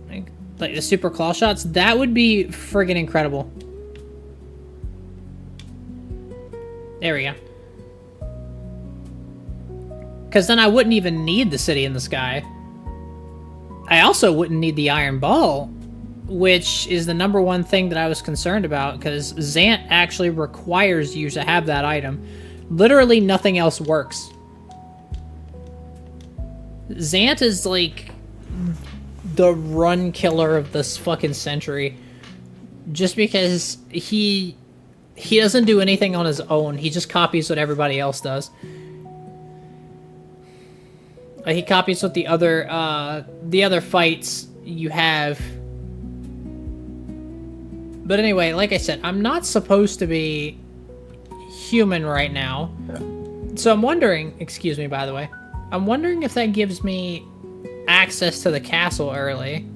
like the super claw shots, that would be friggin' incredible. There we go. Because then I wouldn't even need the City in the Sky. I also wouldn't need the Iron Ball, which is the #1 thing that I was concerned about, because Zant actually requires you to have that item. Literally nothing else works. Zant is like the run killer of this fucking century. Just because he doesn't do anything on his own. He just copies what everybody else does. He copies what the other fights you have. But anyway, like I said, I'm not supposed to be human right now. So I'm wondering, excuse me by the way, I'm wondering if that gives me access to the castle early.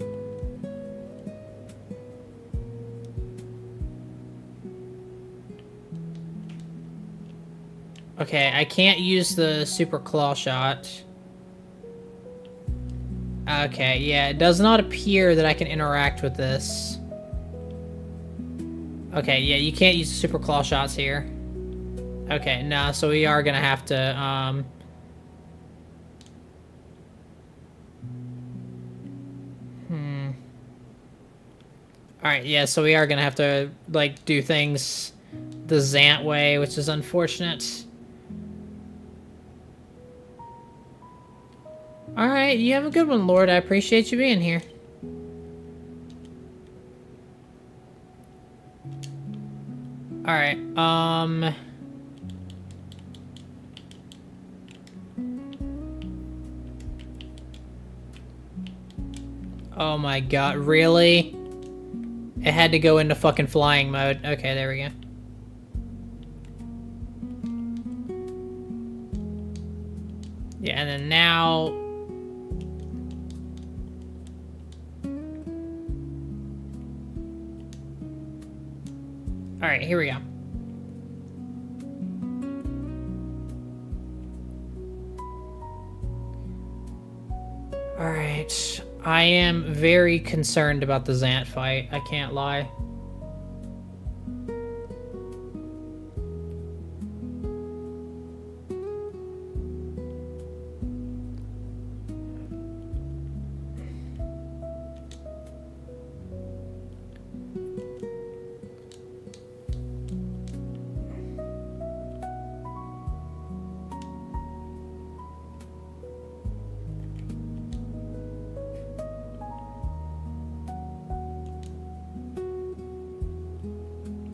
Okay, I can't use the super Clawshot. Okay, yeah, it does not appear that I can interact with this. Okay, yeah, you can't use the super Clawshots here. Okay, nah, so we are gonna have to, Alright, yeah, so we are gonna have to, like, do things the Zant way, which is unfortunate. Alright, you have a good one, Lord. I appreciate you being here. Alright, oh my god, really? It had to go into fucking flying mode. Okay, there we go. Yeah, and then now... Alright, here we go. Alright. I am very concerned about the Zant fight. I can't lie.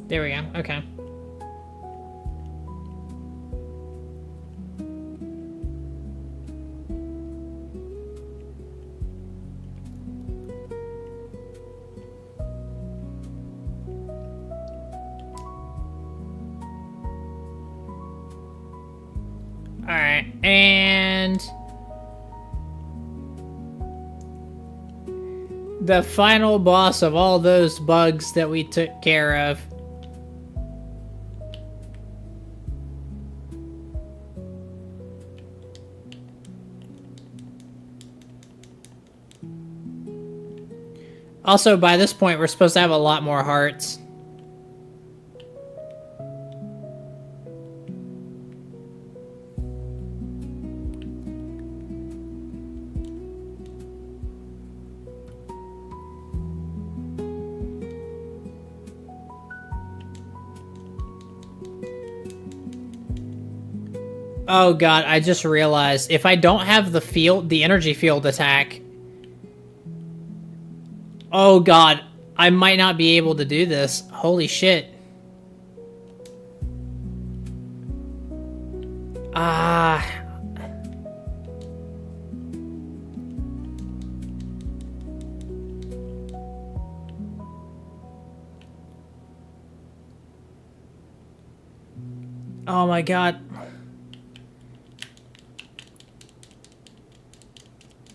There we go. Okay. Alright, and... the final boss of all those bugs that we took care of. Also, by this point, we're supposed to have a lot more hearts. Oh god, I just realized, if I don't have the energy field attack... Oh god, I might not be able to do this. Holy shit. Ah. Oh my god.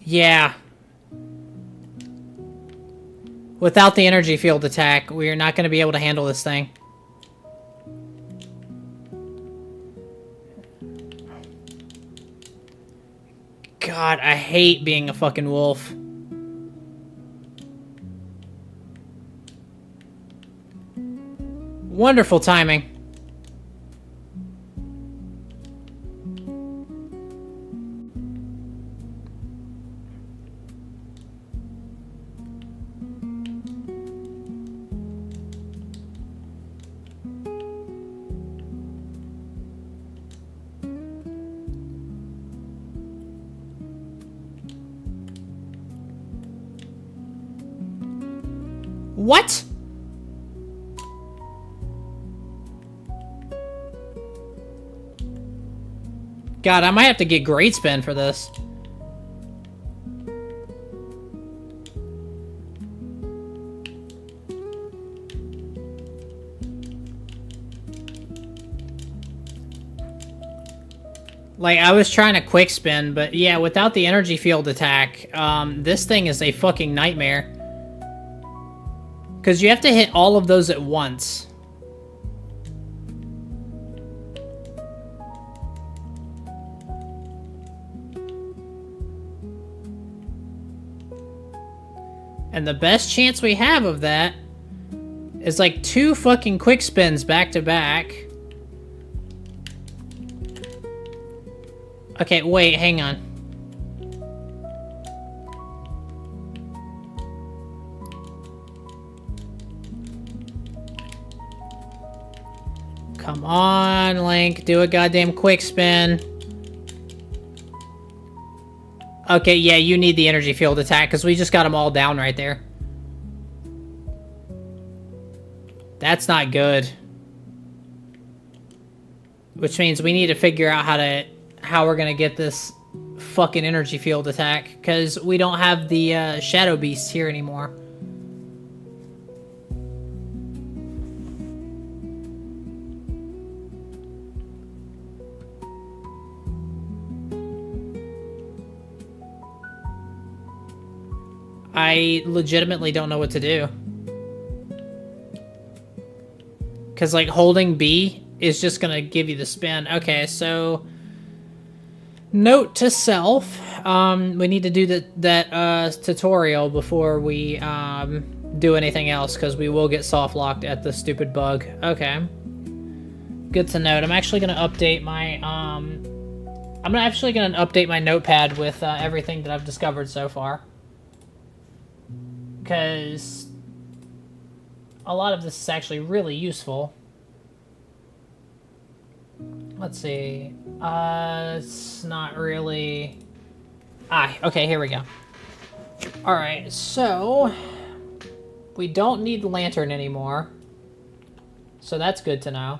Yeah. Without the energy field attack, we are not going to be able to handle this thing. God, I hate being a fucking wolf. Wonderful timing. What? God, I might have to get Great Spin for this. Like, I was trying to quick spin, but yeah, without the energy field attack, this thing is a fucking nightmare. Because you have to hit all of those at once. And the best chance we have of that is like 2 fucking quick spins back to back. Okay, wait, hang on. Come on, Link, do a goddamn quick spin. Okay, yeah, you need the energy field attack, because we just got them all down right there. That's not good. Which means we need to figure out how we're gonna get this fucking energy field attack, because we don't have the shadow beasts here anymore. I legitimately don't know what to do. Because, like, holding B is just gonna give you the spin. Okay, so... Note to self, we need to do that tutorial before we do anything else, because we will get soft locked at the stupid bug. Okay. Good to note. I'm actually gonna update my update my notepad with everything that I've discovered so far. Because a lot of this is actually really useful. Let's see. It's not really... okay, here we go. Alright, so... we don't need the lantern anymore. So that's good to know.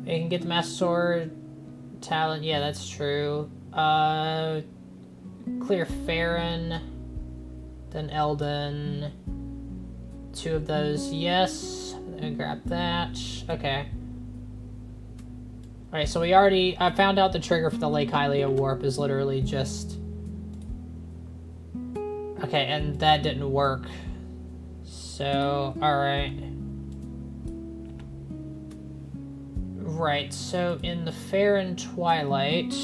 You can get the Master Sword talent. Yeah, that's true. Clear Farron. Then Eldon. 2 of those, yes. Grab that. Okay. Alright, so I found out the trigger for the Lake Hylia warp is literally just... Okay, and that didn't work. So, alright. Right, so in the Farron Twilight...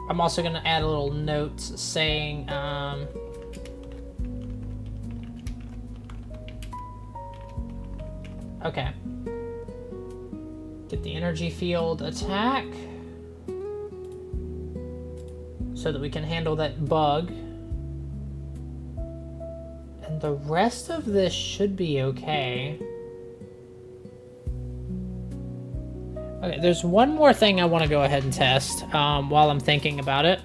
I'm also going to add a little note saying, okay. Get the energy field attack. So that we can handle that bug. And the rest of this should be okay. Okay, there's one more thing I want to go ahead and test while I'm thinking about it.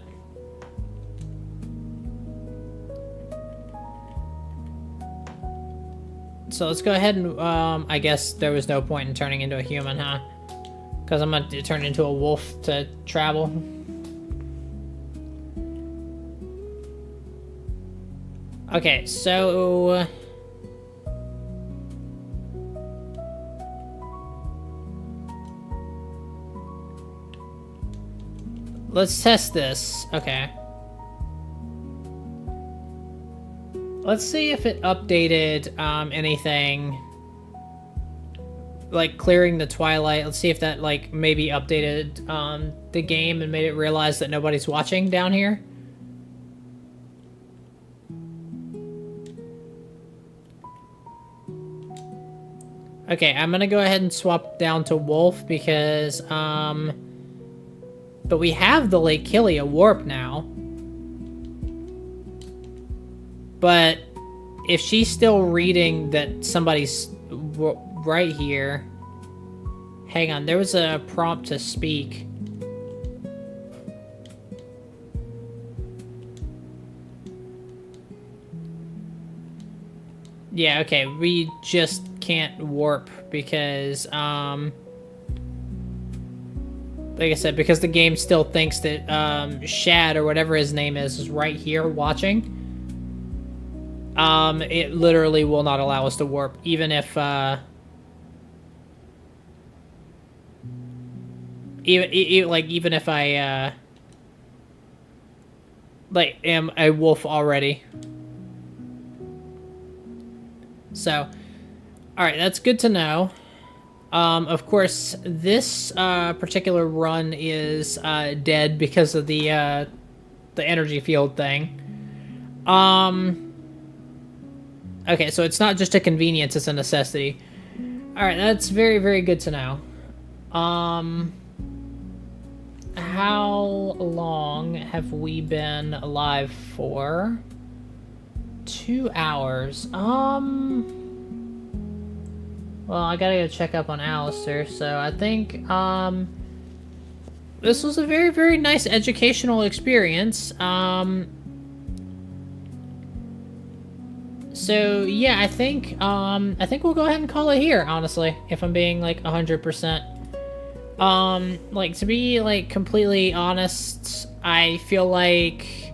So let's go ahead and, I guess there was no point in turning into a human, huh? Because I'm going to turn into a wolf to travel. Okay, so... let's test this. Okay. Let's see if it updated anything. Like clearing the Twilight. Let's see if that like maybe updated the game and made it realize that nobody's watching down here. Okay, I'm gonna go ahead and swap down to Wolf because but we have the Lake Hylia warp now. But if she's still reading that somebody's right here... Hang on, there was a prompt to speak. Yeah, okay, we just can't warp because, like I said, because the game still thinks that, Shad, or whatever his name is right here watching. It literally will not allow us to warp, even if, even if I, like, am a wolf already. So, alright, that's good to know. Of course, this, particular run is, dead because of the energy field thing. Okay, so it's not just a convenience, it's a necessity. Alright, that's very, very good to know. How long have we been alive for? 2 hours. Well, I gotta go check up on Alistair, so I think, this was a very, very nice educational experience. So, yeah, I think we'll go ahead and call it here, honestly, if I'm being, like, 100%. Like, to be, like, completely honest, I feel like,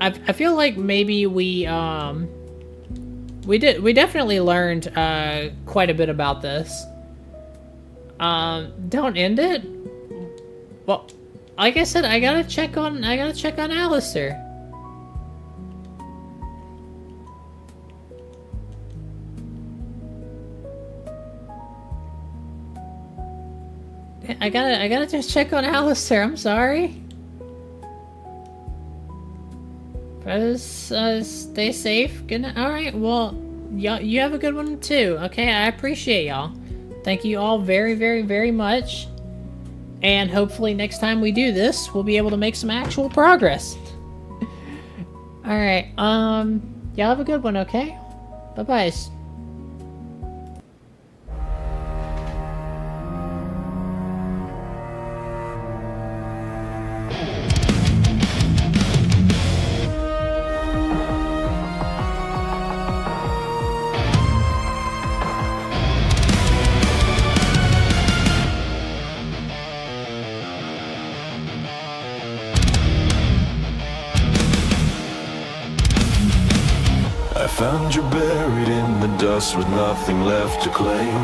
I feel like maybe we definitely learned, quite a bit about this. Don't end it? Well, like I said, I gotta check on Alistair. I gotta just check on Alistair, I'm sorry. Stay safe. Good night. Alright, well, y'all, you have a good one too, okay? I appreciate y'all. Thank you all very, very, very much. And hopefully next time we do this, we'll be able to make some actual progress. Alright, y'all have a good one, okay? Bye-bye. I found you buried in the dust with nothing left to claim.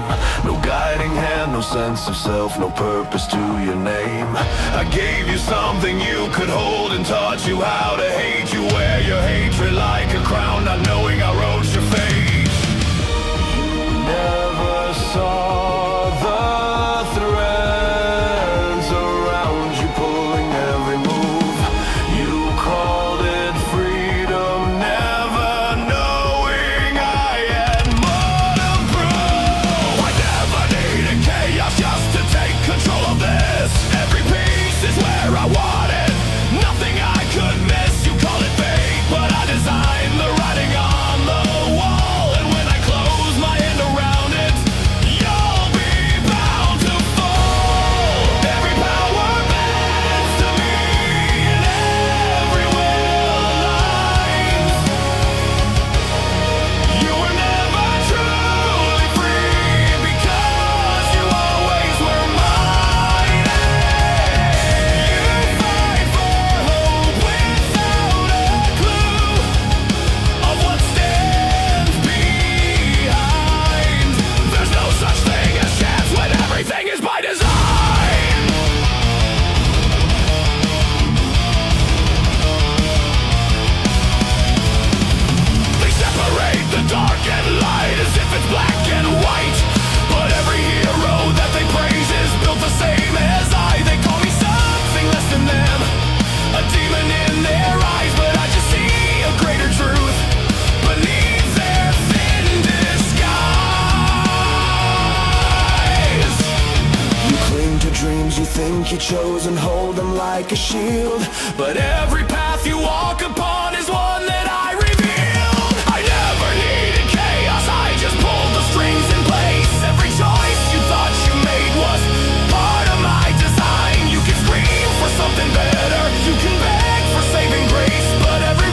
No guiding hand, no sense of self, no purpose to your name. I gave you something you could hold and taught you how to hate. You wear your hatred like a crown, not knowing I wrote your fate. You never saw the threads around you pulling every move. You called it freedom, never knowing I had more to prove. I never needed chaos just to take control of this. Every piece is where I want it, nothing I could miss. You call it fate, but I designed the writing on the wall. And when I close my hand around it, you'll be bound to fall. Every power bends to me, and every will aligns. You were never truly free because you always were mine. You fight for hope without a clue of what stands behind. There's no such thing as chance when everything is by design. They separate the dark and light as if it's black and white. But every hero that they praise is built the same as I. They call me something less than them, a demon in their eyes. But I just see a greater truth beneath their thin disguise. You cling to dreams you think you chose and hold them like a shield. But every path you walk upon is one that I revealed. I never needed chaos, I just pulled the strings in place. Every choice you thought you made was part of my design. You can scream for something better, you can beg for saving grace, but every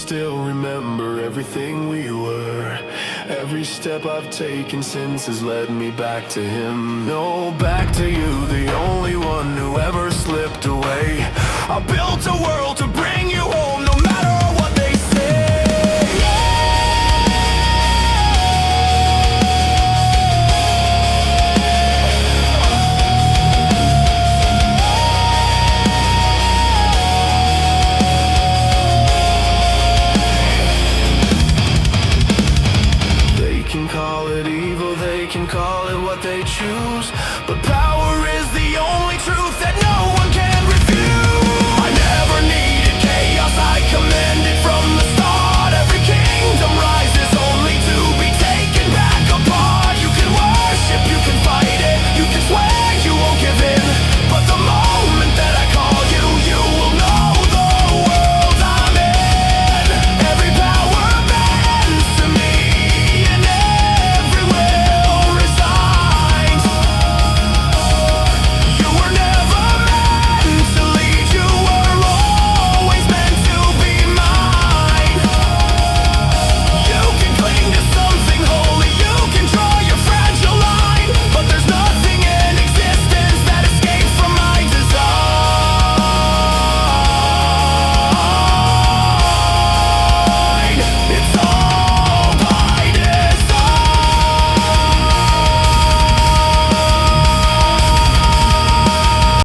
still remember everything we were. Every step I've taken since has led me back to him. No, back to you, the only one who ever slipped away. I built a world to